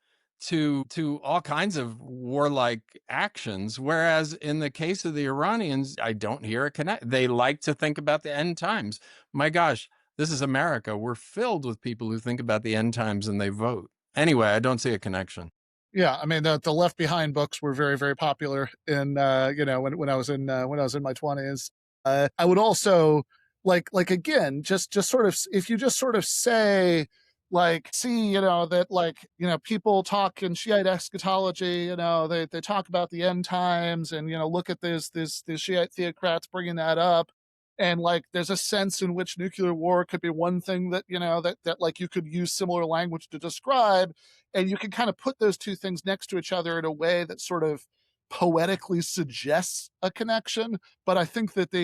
to all kinds of warlike actions. Whereas in the case of the Iranians, I don't hear a connect. They like to think about the end times. My gosh, this is America. We're filled with people who think about the end times and they vote. Anyway, I don't see a connection. Yeah, I mean the Left Behind books were very, very popular in when I was in my 20s. I would also like again just sort of, if you just sort of say that people talk in Shiite eschatology, they talk about the end times and look at these Shiite theocrats bringing that up. And there's a sense in which nuclear war could be one thing that that you could use similar language to describe, and you can kind of put those two things next to each other in a way that sort of poetically suggests a connection. But I think that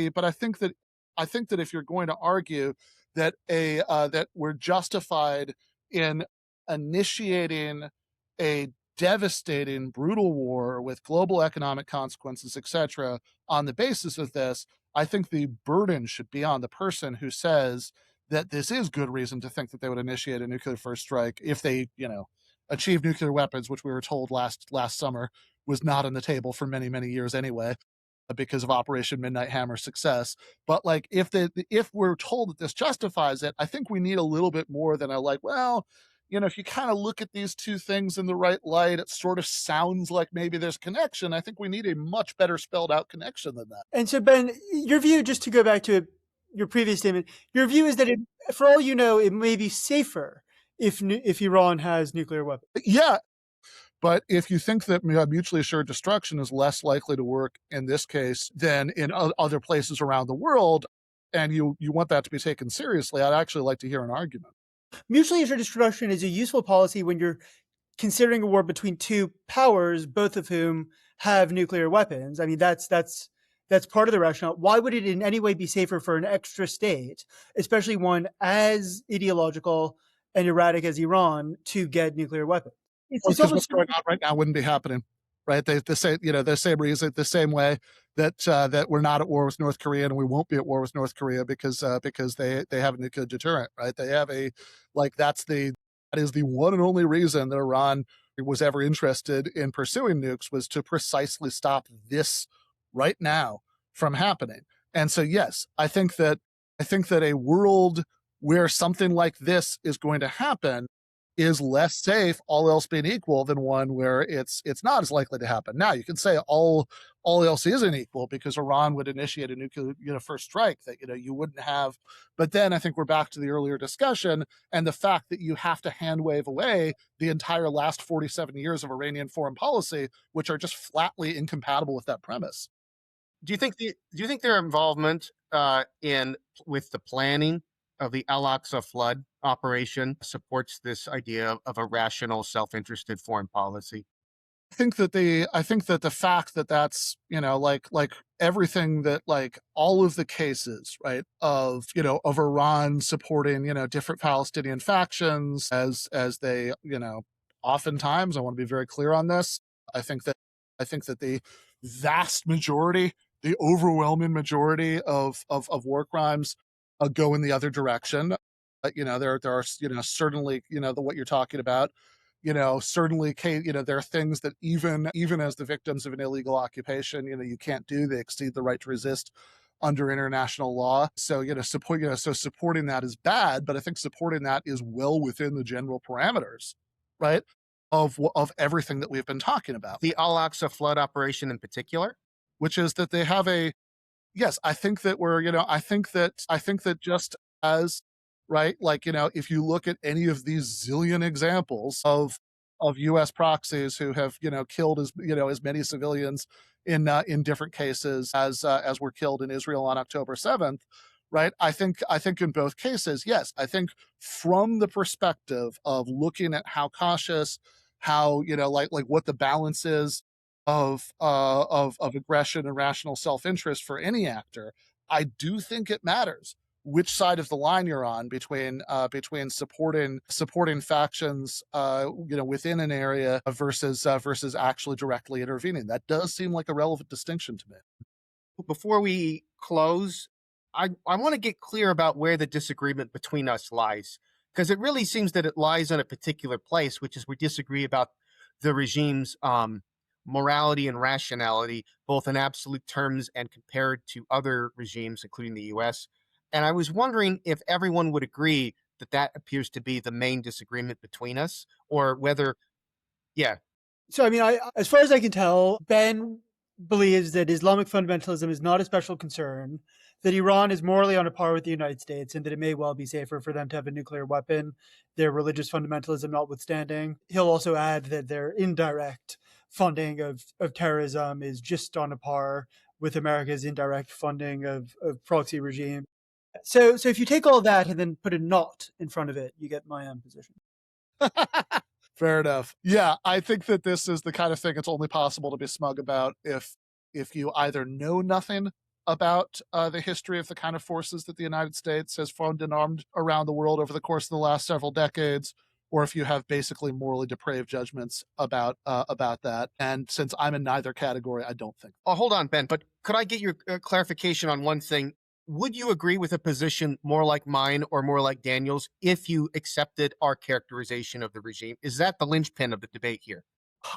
if you're going to argue that that we're justified in initiating a devastating, brutal war with global economic consequences, etc., on the basis of this, I think the burden should be on the person who says that this is good reason to think that they would initiate a nuclear first strike if they, achieve nuclear weapons, which we were told last summer was not on the table for many, many years anyway, because of Operation Midnight Hammer's success. But if we're told that this justifies it, I think we need a little bit more than if you kind of look at these two things in the right light, it sort of sounds like maybe there's connection. I think we need a much better spelled out connection than that. And so, Ben, your view, just to go back to your previous statement, your view is that for all you know, it may be safer if Iran has nuclear weapons. Yeah. But if you think that mutually assured destruction is less likely to work in this case than in other places around the world, and you want that to be taken seriously, I'd actually like to hear an argument. Mutually assured destruction is a useful policy when you're considering a war between two powers, both of whom have nuclear weapons. I mean, that's part of the rationale. Why would it in any way be safer for an extra state, especially one as ideological and erratic as Iran, to get nuclear weapons? Because what's going on right now wouldn't be happening. right? The same, the same reason, the same way that that we're not at war with North Korea and we won't be at war with North Korea because they have a nuclear deterrent, right? They have a that is the one and only reason that Iran was ever interested in pursuing nukes, was to precisely stop this right now from happening. And so, yes, I think that a world where something like this is going to happen is less safe, all else being equal, than one where it's not as likely to happen. Now, you can say all else isn't equal because Iran would initiate a nuclear first strike that you wouldn't have. But then I think we're back to the earlier discussion and the fact that you have to hand wave away the entire last 47 years of Iranian foreign policy, which are just flatly incompatible with that premise. Do you think their involvement in with the planning of the Al-Aqsa flood operation supports this idea of a rational, self-interested foreign policy? I think that the fact that that's like everything that, like, all of the cases, right, of of Iran supporting different Palestinian factions as they oftentimes, I want to be very clear on this, I think that the vast majority, the overwhelming majority of war crimes go in the other direction. There are certainly what you're talking about, certainly there are things that even as the victims of an illegal occupation you can't do. They exceed the right to resist under international law. So supporting that is bad, but I think supporting that is well within the general parameters, right, of everything that we've been talking about. The Al-Aqsa flood operation in particular, which is that they have a yes, I think that I think that just as, right, like, if you look at any of these zillion examples of US proxies who have, killed as many civilians in different cases as were killed in Israel on October 7th, right? I think in both cases, yes, I think from the perspective of looking at how cautious, how, like what the balance is of aggression and rational self-interest for any actor, I do think it matters which side of the line you're on between supporting factions within an area versus actually directly intervening. That does seem like a relevant distinction to me. before we close, I want to get clear about where the disagreement between us lies, because it really seems that it lies in a particular place, which is we disagree about the regime's morality and rationality, both in absolute terms and compared to other regimes, including the US. And I was wondering if everyone would agree that that appears to be the main disagreement between us, or whether, yeah. So, I mean, as far as I can tell, Ben believes that Islamic fundamentalism is not a special concern, that Iran is morally on a par with the United States, and that it may well be safer for them to have a nuclear weapon, their religious fundamentalism notwithstanding. He'll also add that their indirect funding of terrorism is just on a par with America's indirect funding of proxy regime. So if you take all that and then put a not in front of it, you get my own position. Fair enough. Yeah, I think that this is the kind of thing it's only possible to be smug about if you either know nothing about the history of the kind of forces that the United States has formed and armed around the world over the course of the last several decades, or if you have basically morally depraved judgments about that. And since I'm in neither category, I don't think. Oh, hold on, Ben, but could I get your clarification on one thing? Would you agree with a position more like mine or more like Daniel's if you accepted our characterization of the regime? Is that the linchpin of the debate here?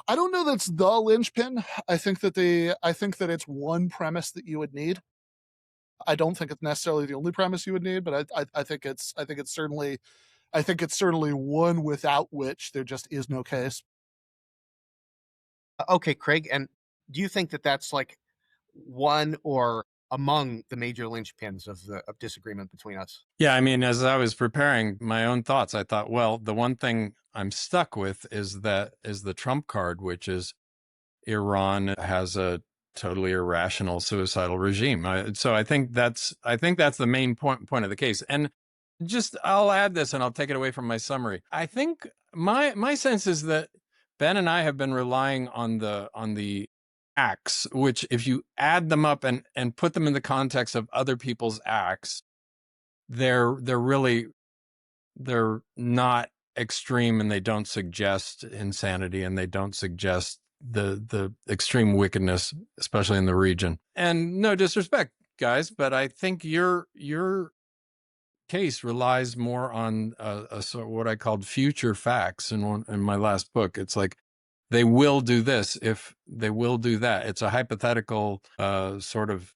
I don't know that's the linchpin. I think that it's one premise that you would need. I don't think it's necessarily the only premise you would need, but I think it's certainly one without which there just is no case. Okay, Craig, and do you think that that's like one or among the major linchpins of disagreement between us? Yeah, I mean, as I was preparing my own thoughts, I thought, well, the one thing I'm stuck with is the trump card, which is Iran has a totally irrational, suicidal regime. So I think that's the main point of the case. And just I'll add this, and I'll take it away from my summary. I think my sense is that Ben and I have been relying on the acts, which if you add them up and put them in the context of other people's acts, they're not extreme, and they don't suggest insanity, and they don't suggest the extreme wickedness, especially in the region. And no disrespect, guys, but I think your case relies more on a sort of what I called future facts in my last book. It's like they will do this if they will do that. It's a hypothetical sort of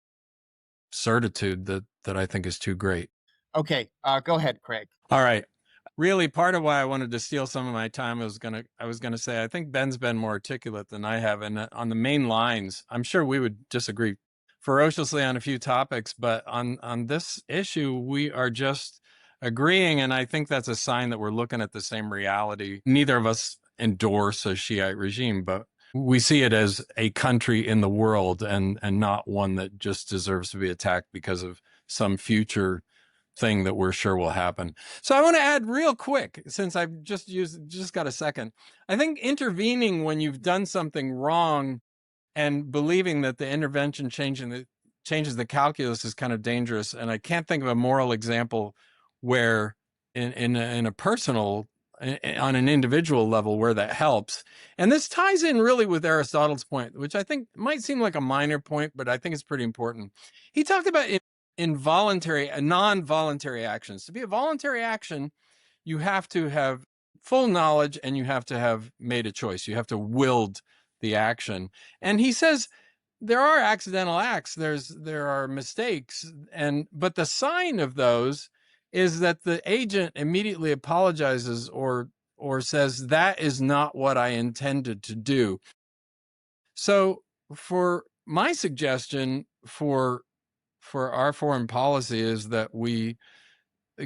certitude that I think is too great. Okay, go ahead, Craig. All right. Really, part of why I wanted to steal some of my time, I was gonna say, I think Ben's been more articulate than I have, and on the main lines, I'm sure we would disagree ferociously on a few topics, but on this issue, we are just agreeing, and I think that's a sign that we're looking at the same reality. Neither of us endorse a Shiite regime, but we see it as a country in the world, and not one that just deserves to be attacked because of some future thing that we're sure will happen. So I want to add real quick, since I've just got a second. I think intervening when you've done something wrong and believing that the intervention changes the calculus is kind of dangerous. And I can't think of a moral example where in a personal, on an individual level, where that helps. And this ties in really with Aristotle's point, which I think might seem like a minor point, but I think it's pretty important. He talked about involuntary, non-voluntary actions. To be a voluntary action, you have to have full knowledge and you have to have made a choice. You have to willed the action. And he says there are accidental acts. There are mistakes, but the sign of those is that the agent immediately apologizes or says that is not what I intended to do. So for my suggestion for our foreign policy is that we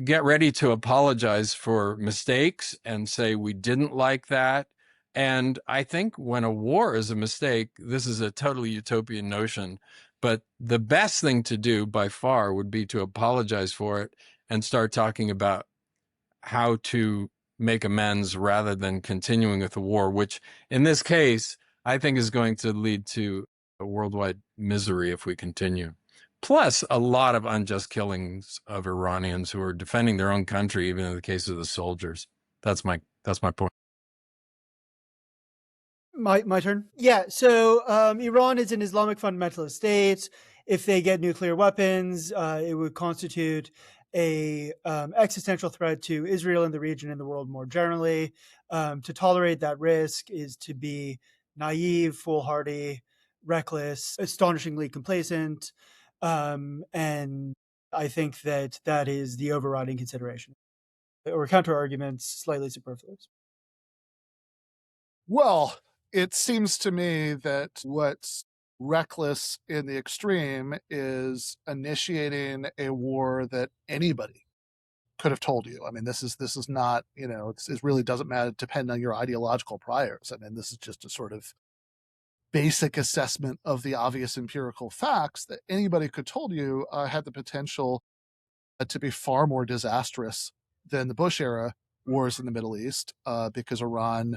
get ready to apologize for mistakes and say we didn't like that. And I think when a war is a mistake, this is a totally utopian notion. But the best thing to do by far would be to apologize for it and start talking about how to make amends rather than continuing with the war, which in this case, I think is going to lead to a worldwide misery if we continue. Plus a lot of unjust killings of Iranians who are defending their own country, even in the case of the soldiers. That's my point. My turn. Yeah. So Iran is an Islamic fundamentalist state. If they get nuclear weapons, it would constitute a existential threat to Israel and the region and the world more generally. To tolerate that risk is to be naive, foolhardy, reckless, astonishingly complacent, and I think that is the overriding consideration. Or counter arguments, slightly superfluous. Well, it seems to me that what's reckless in the extreme is initiating a war that anybody could have told you. I mean, this is not, it really doesn't matter, depend on your ideological priors. I mean, this is just a sort of basic assessment of the obvious empirical facts that anybody could told you had the potential to be far more disastrous than the Bush era wars in the Middle East, because Iran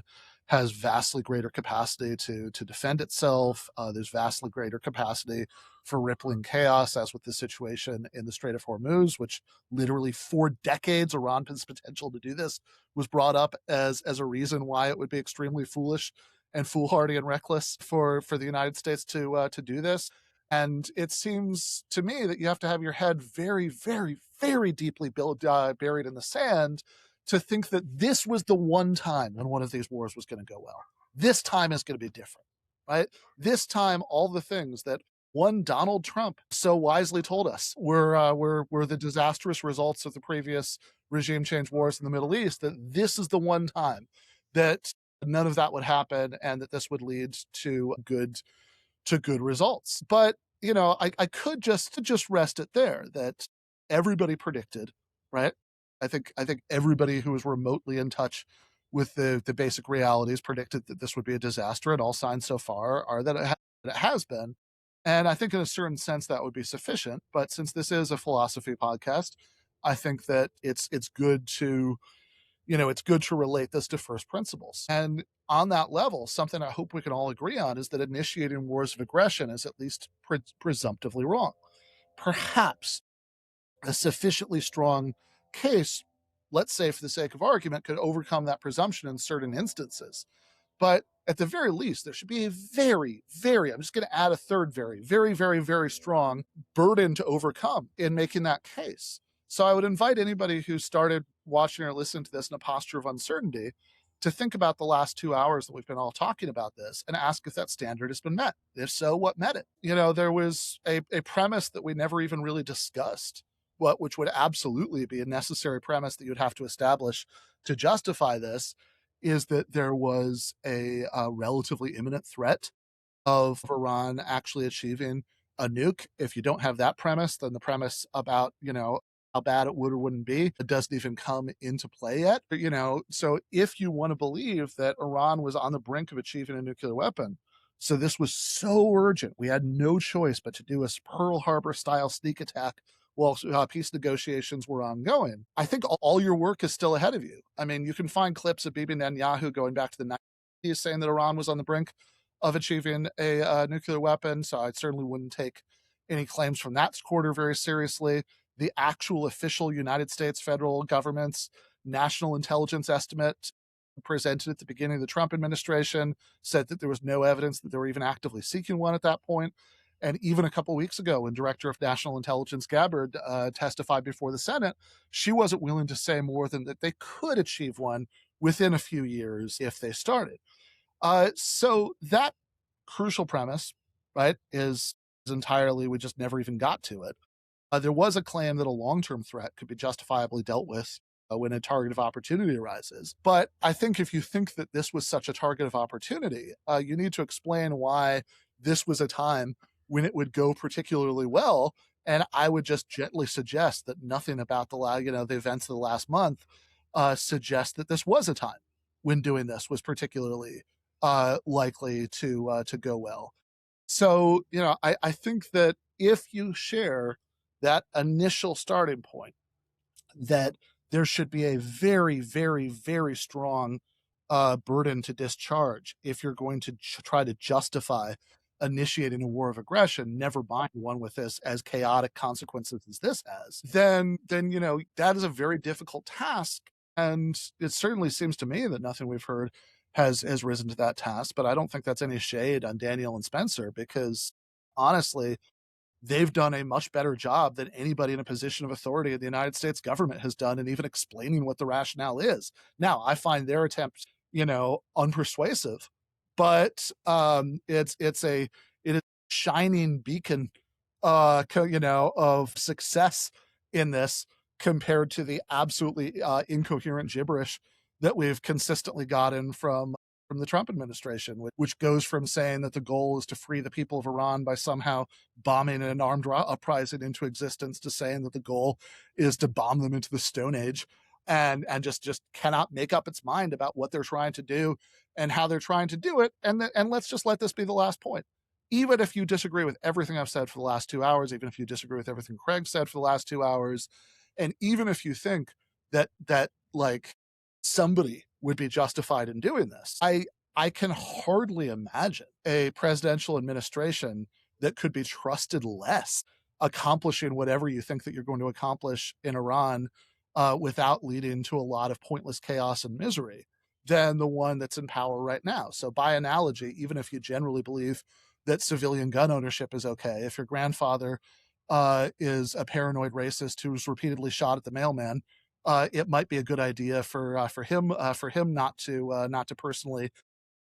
has vastly greater capacity to defend itself. There's vastly greater capacity for rippling chaos, as with the situation in the Strait of Hormuz, which literally for decades, Iran's potential to do this was brought up as a reason why it would be extremely foolish and foolhardy and reckless for the United States to do this. And it seems to me that you have to have your head very, very, very deeply buried in the sand to think that this was the one time when one of these wars was going to go well. This time is going to be different, right? This time, all the things that one Donald Trump so wisely told us were the disastrous results of the previous regime change wars in the Middle East, that this is the one time that none of that would happen and that this would lead to good results. But I could just rest it there that everybody predicted, right? I think everybody who was remotely in touch with the basic realities predicted that this would be a disaster, and all signs so far are that it has been. And I think in a certain sense that would be sufficient. But since this is a philosophy podcast, I think that it's good to relate this to first principles. And on that level, something I hope we can all agree on is that initiating wars of aggression is at least presumptively wrong. Perhaps a sufficiently strong case, let's say for the sake of argument, could overcome that presumption in certain instances. But at the very least, there should be a very, very, I'm just going to add a third very, very, very, very strong burden to overcome in making that case. So I would invite anybody who started watching or listening to this in a posture of uncertainty to think about the last 2 hours that we've been all talking about this and ask if that standard has been met. If so, what met it? There was a premise that we never even really discussed, which would absolutely be a necessary premise that you'd have to establish to justify this, is that there was a relatively imminent threat of Iran actually achieving a nuke. If you don't have that premise, then the premise about, how bad it would or wouldn't be, it doesn't even come into play yet. So if you want to believe that Iran was on the brink of achieving a nuclear weapon, so this was so urgent, we had no choice but to do a Pearl Harbor style sneak attack while peace negotiations were ongoing, I think all your work is still ahead of you. I mean, you can find clips of Bibi Netanyahu going back to the 90s saying that Iran was on the brink of achieving a nuclear weapon, so I certainly wouldn't take any claims from that quarter very seriously. The actual official United States federal government's national intelligence estimate presented at the beginning of the Trump administration said that there was no evidence that they were even actively seeking one at that point. And even a couple of weeks ago, when Director of National Intelligence Gabbard testified before the Senate, she wasn't willing to say more than that they could achieve one within a few years if they started. So that crucial premise, right, is entirely, we just never even got to it. There was a claim that a long-term threat could be justifiably dealt with when a target of opportunity arises. But I think if you think that this was such a target of opportunity, you need to explain why this was a time when it would go particularly well. And I would just gently suggest that nothing about the events of the last month suggest that this was a time when doing this was particularly likely to go well. So, I think that if you share that initial starting point, that there should be a very, very, very strong burden to discharge if you're going to try to justify initiating a war of aggression, never mind one with this as chaotic consequences as this has, then that is a very difficult task. And it certainly seems to me that nothing we've heard has risen to that task. But I don't think that's any shade on Daniel and Spencer, because honestly, they've done a much better job than anybody in a position of authority in the United States government has done in even explaining what the rationale is. Now, I find their attempt, unpersuasive, but it is a shining beacon, of success in this compared to the absolutely incoherent gibberish that we've consistently gotten from the Trump administration, which goes from saying that the goal is to free the people of Iran by somehow bombing an armed uprising into existence, to saying that the goal is to bomb them into the Stone Age, and just cannot make up its mind about what they're trying to do and how they're trying to do it. And let's just let this be the last point. Even if you disagree with everything I've said for the last 2 hours, even if you disagree with everything Craig said for the last 2 hours, and even if you think that like somebody would be justified in doing this, I can hardly imagine a presidential administration that could be trusted less accomplishing whatever you think that you're going to accomplish in Iran without leading to a lot of pointless chaos and misery than the one that's in power right now. So by analogy, even if you generally believe that civilian gun ownership is okay, if your grandfather is a paranoid racist who's repeatedly shot at the mailman, it might be a good idea for him not to personally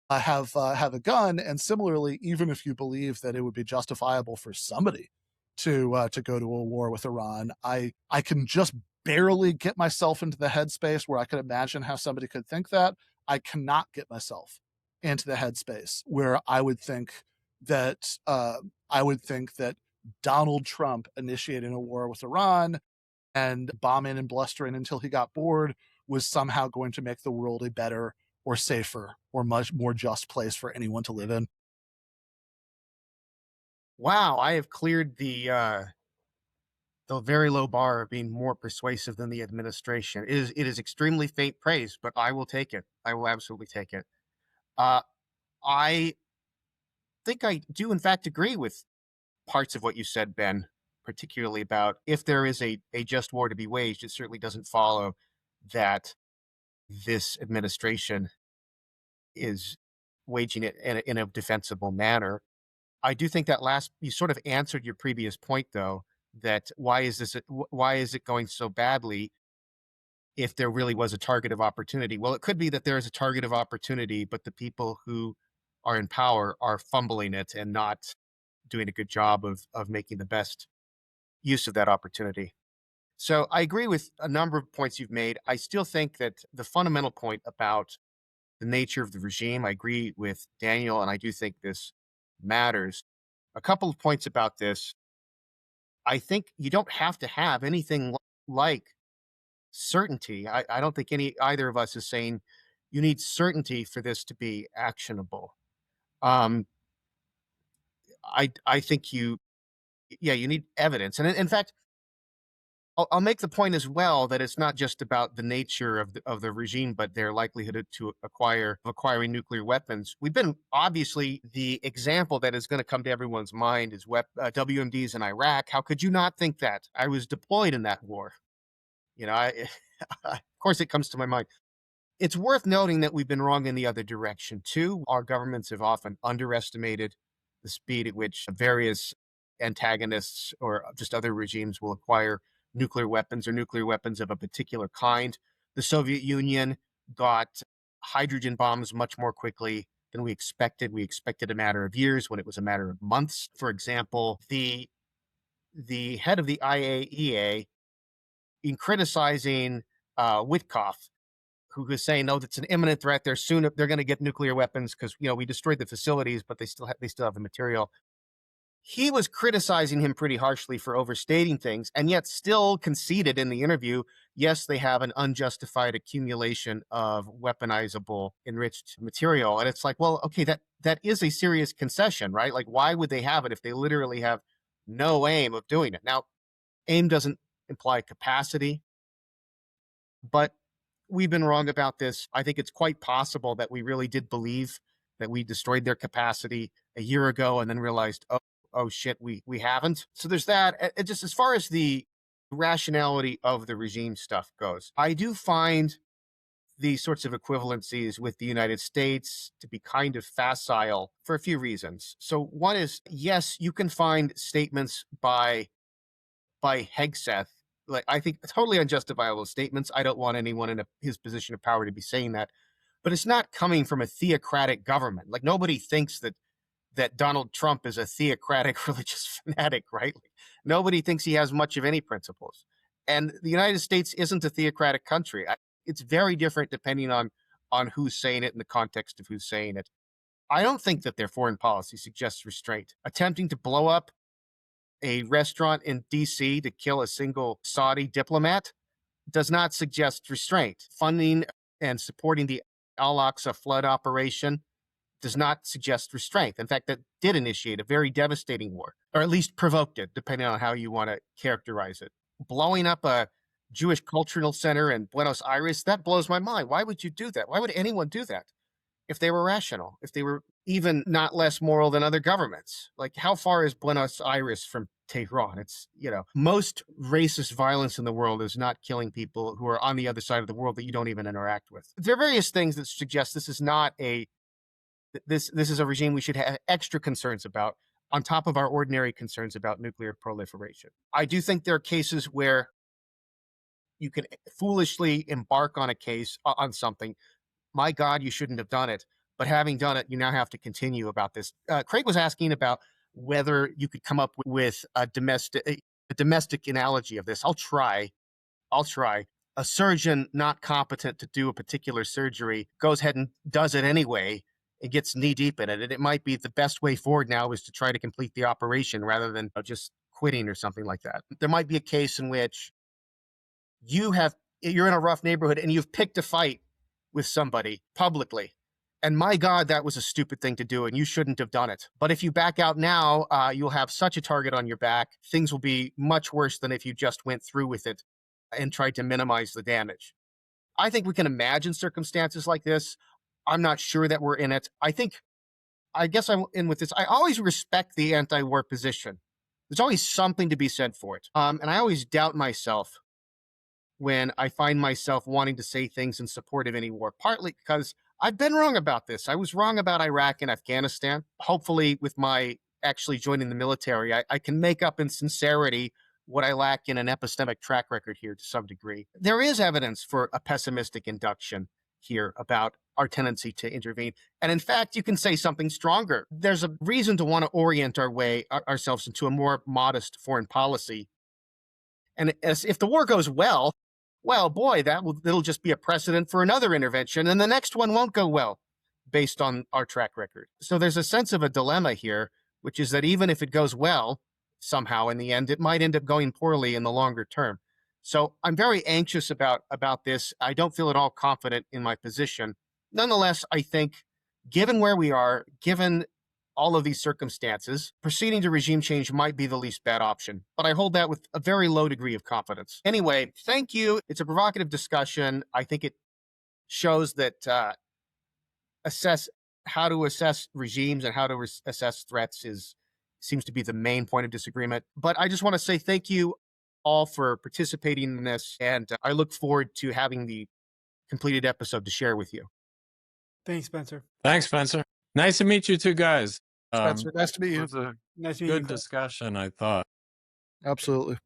have a gun. And similarly, even if you believe that it would be justifiable for somebody to go to a war with Iran, I can just barely get myself into the headspace where I could imagine how somebody could think that. I cannot get myself into the headspace where I would think that Donald Trump initiating a war with Iran and bombing and blustering until he got bored was somehow going to make the world a better or safer or much more just place for anyone to live in. Wow, I have cleared the very low bar of being more persuasive than the administration. It is extremely faint praise, but I will take it. I will absolutely take it. I think I do, in fact, agree with parts of what you said, Ben, particularly about if there is a just war to be waged, it certainly doesn't follow that this administration is waging it in a defensible manner. I do think that you sort of answered your previous point, though, that why is it going so badly if there really was a target of opportunity? Well, it could be that there is a target of opportunity, but the people who are in power are fumbling it and not doing a good job of making the best use of that opportunity. So I agree with a number of points you've made. I still think that the fundamental point about the nature of the regime, I agree with Daniel, and I do think this matters. A couple of points about this. I think you don't have to have anything like certainty. I don't think either of us is saying you need certainty for this to be actionable. Um, I think you need evidence, and in fact, I'll make the point as well that it's not just about the nature of the regime, but their likelihood to acquiring nuclear weapons. We've been obviously the example that is going to come to everyone's mind is WMDs in Iraq. How could you not think that? I was deployed in that war. Of course, it comes to my mind. It's worth noting that we've been wrong in the other direction too. Our governments have often underestimated the speed at which various antagonists or just other regimes will acquire nuclear weapons or nuclear weapons of a particular kind. The Soviet Union got hydrogen bombs much more quickly than we expected. We expected a matter of years when it was a matter of months. For example, the head of the IAEA, in criticizing Witkoff, who was saying, no, that's an imminent threat. They're going to get nuclear weapons because we destroyed the facilities, but they still have the material. He was criticizing him pretty harshly for overstating things, and yet still conceded in the interview, yes, they have an unjustified accumulation of weaponizable enriched material. And it's like, well, okay, that is a serious concession, right? Like, why would they have it if they literally have no aim of doing it? Now, aim doesn't imply capacity, but we've been wrong about this. I think it's quite possible that we really did believe that we destroyed their capacity a year ago and then realized, oh shit, we haven't. So there's that. Just as far as the rationality of the regime stuff goes, I do find these sorts of equivalencies with the United States to be kind of facile for a few reasons. So one is, yes, you can find statements by Hegseth, like, I think totally unjustifiable statements. I don't want anyone in his position of power to be saying that, but it's not coming from a theocratic government. Like, nobody thinks that Donald Trump is a theocratic religious fanatic, right? Like, nobody thinks he has much of any principles. And the United States isn't a theocratic country. It's very different depending on who's saying it and the context of who's saying it. I don't think that their foreign policy suggests restraint. Attempting to blow up a restaurant in D.C. to kill a single Saudi diplomat does not suggest restraint. Funding and supporting the Al-Aqsa flood operation does not suggest restraint. In fact, that did initiate a very devastating war, or at least provoked it, depending on how you want to characterize it. Blowing up a Jewish cultural center in Buenos Aires, that blows my mind. Why would you do that? Why would anyone do that if they were rational, if they were even not less moral than other governments? Like, how far is Buenos Aires from Tehran? It's, most racist violence in the world is not killing people who are on the other side of the world that you don't even interact with. There are various things that suggest this is not this is a regime we should have extra concerns about on top of our ordinary concerns about nuclear proliferation. I do think there are cases where you can foolishly embark on a case on something. My God, you shouldn't have done it. But having done it, you now have to continue about this. Craig was asking about whether you could come up with a domestic analogy of this. I'll try. A surgeon not competent to do a particular surgery goes ahead and does it anyway and gets knee deep in it. And it might be the best way forward now is to try to complete the operation rather than just quitting or something like that. There might be a case in which you're in a rough neighborhood and you've picked a fight with somebody publicly. And my God, that was a stupid thing to do and you shouldn't have done it. But if you back out now, you'll have such a target on your back. Things will be much worse than if you just went through with it and tried to minimize the damage. I think we can imagine circumstances like this. I'm not sure that we're in it. I guess I'm in with this. I always respect the anti-war position. There's always something to be said for it. And I always doubt myself when I find myself wanting to say things in support of any war, partly because I've been wrong about this. I was wrong about Iraq and Afghanistan. Hopefully, with my actually joining the military, I can make up in sincerity what I lack in an epistemic track record here to some degree. There is evidence for a pessimistic induction here about our tendency to intervene. And in fact, you can say something stronger. There's a reason to want to orient ourselves into a more modest foreign policy. And if the war goes well, boy, it'll just be a precedent for another intervention, and the next one won't go well based on our track record. So there's a sense of a dilemma here, which is that even if it goes well, somehow in the end, it might end up going poorly in the longer term. So I'm very anxious about this. I don't feel at all confident in my position. Nonetheless, I think given where we are, given all of these circumstances, proceeding to regime change might be the least bad option. But I hold that with a very low degree of confidence. Anyway, thank you. It's a provocative discussion. I think it shows that how to assess regimes and how to assess threats seems to be the main point of disagreement. But I just want to say thank you all for participating in this, and I look forward to having the completed episode to share with you. Thanks, Spencer. Thanks, Spencer. Nice to meet you two guys. Spencer, nice to meet It you. was a Nice to meet you. good discussion, I thought. Absolutely.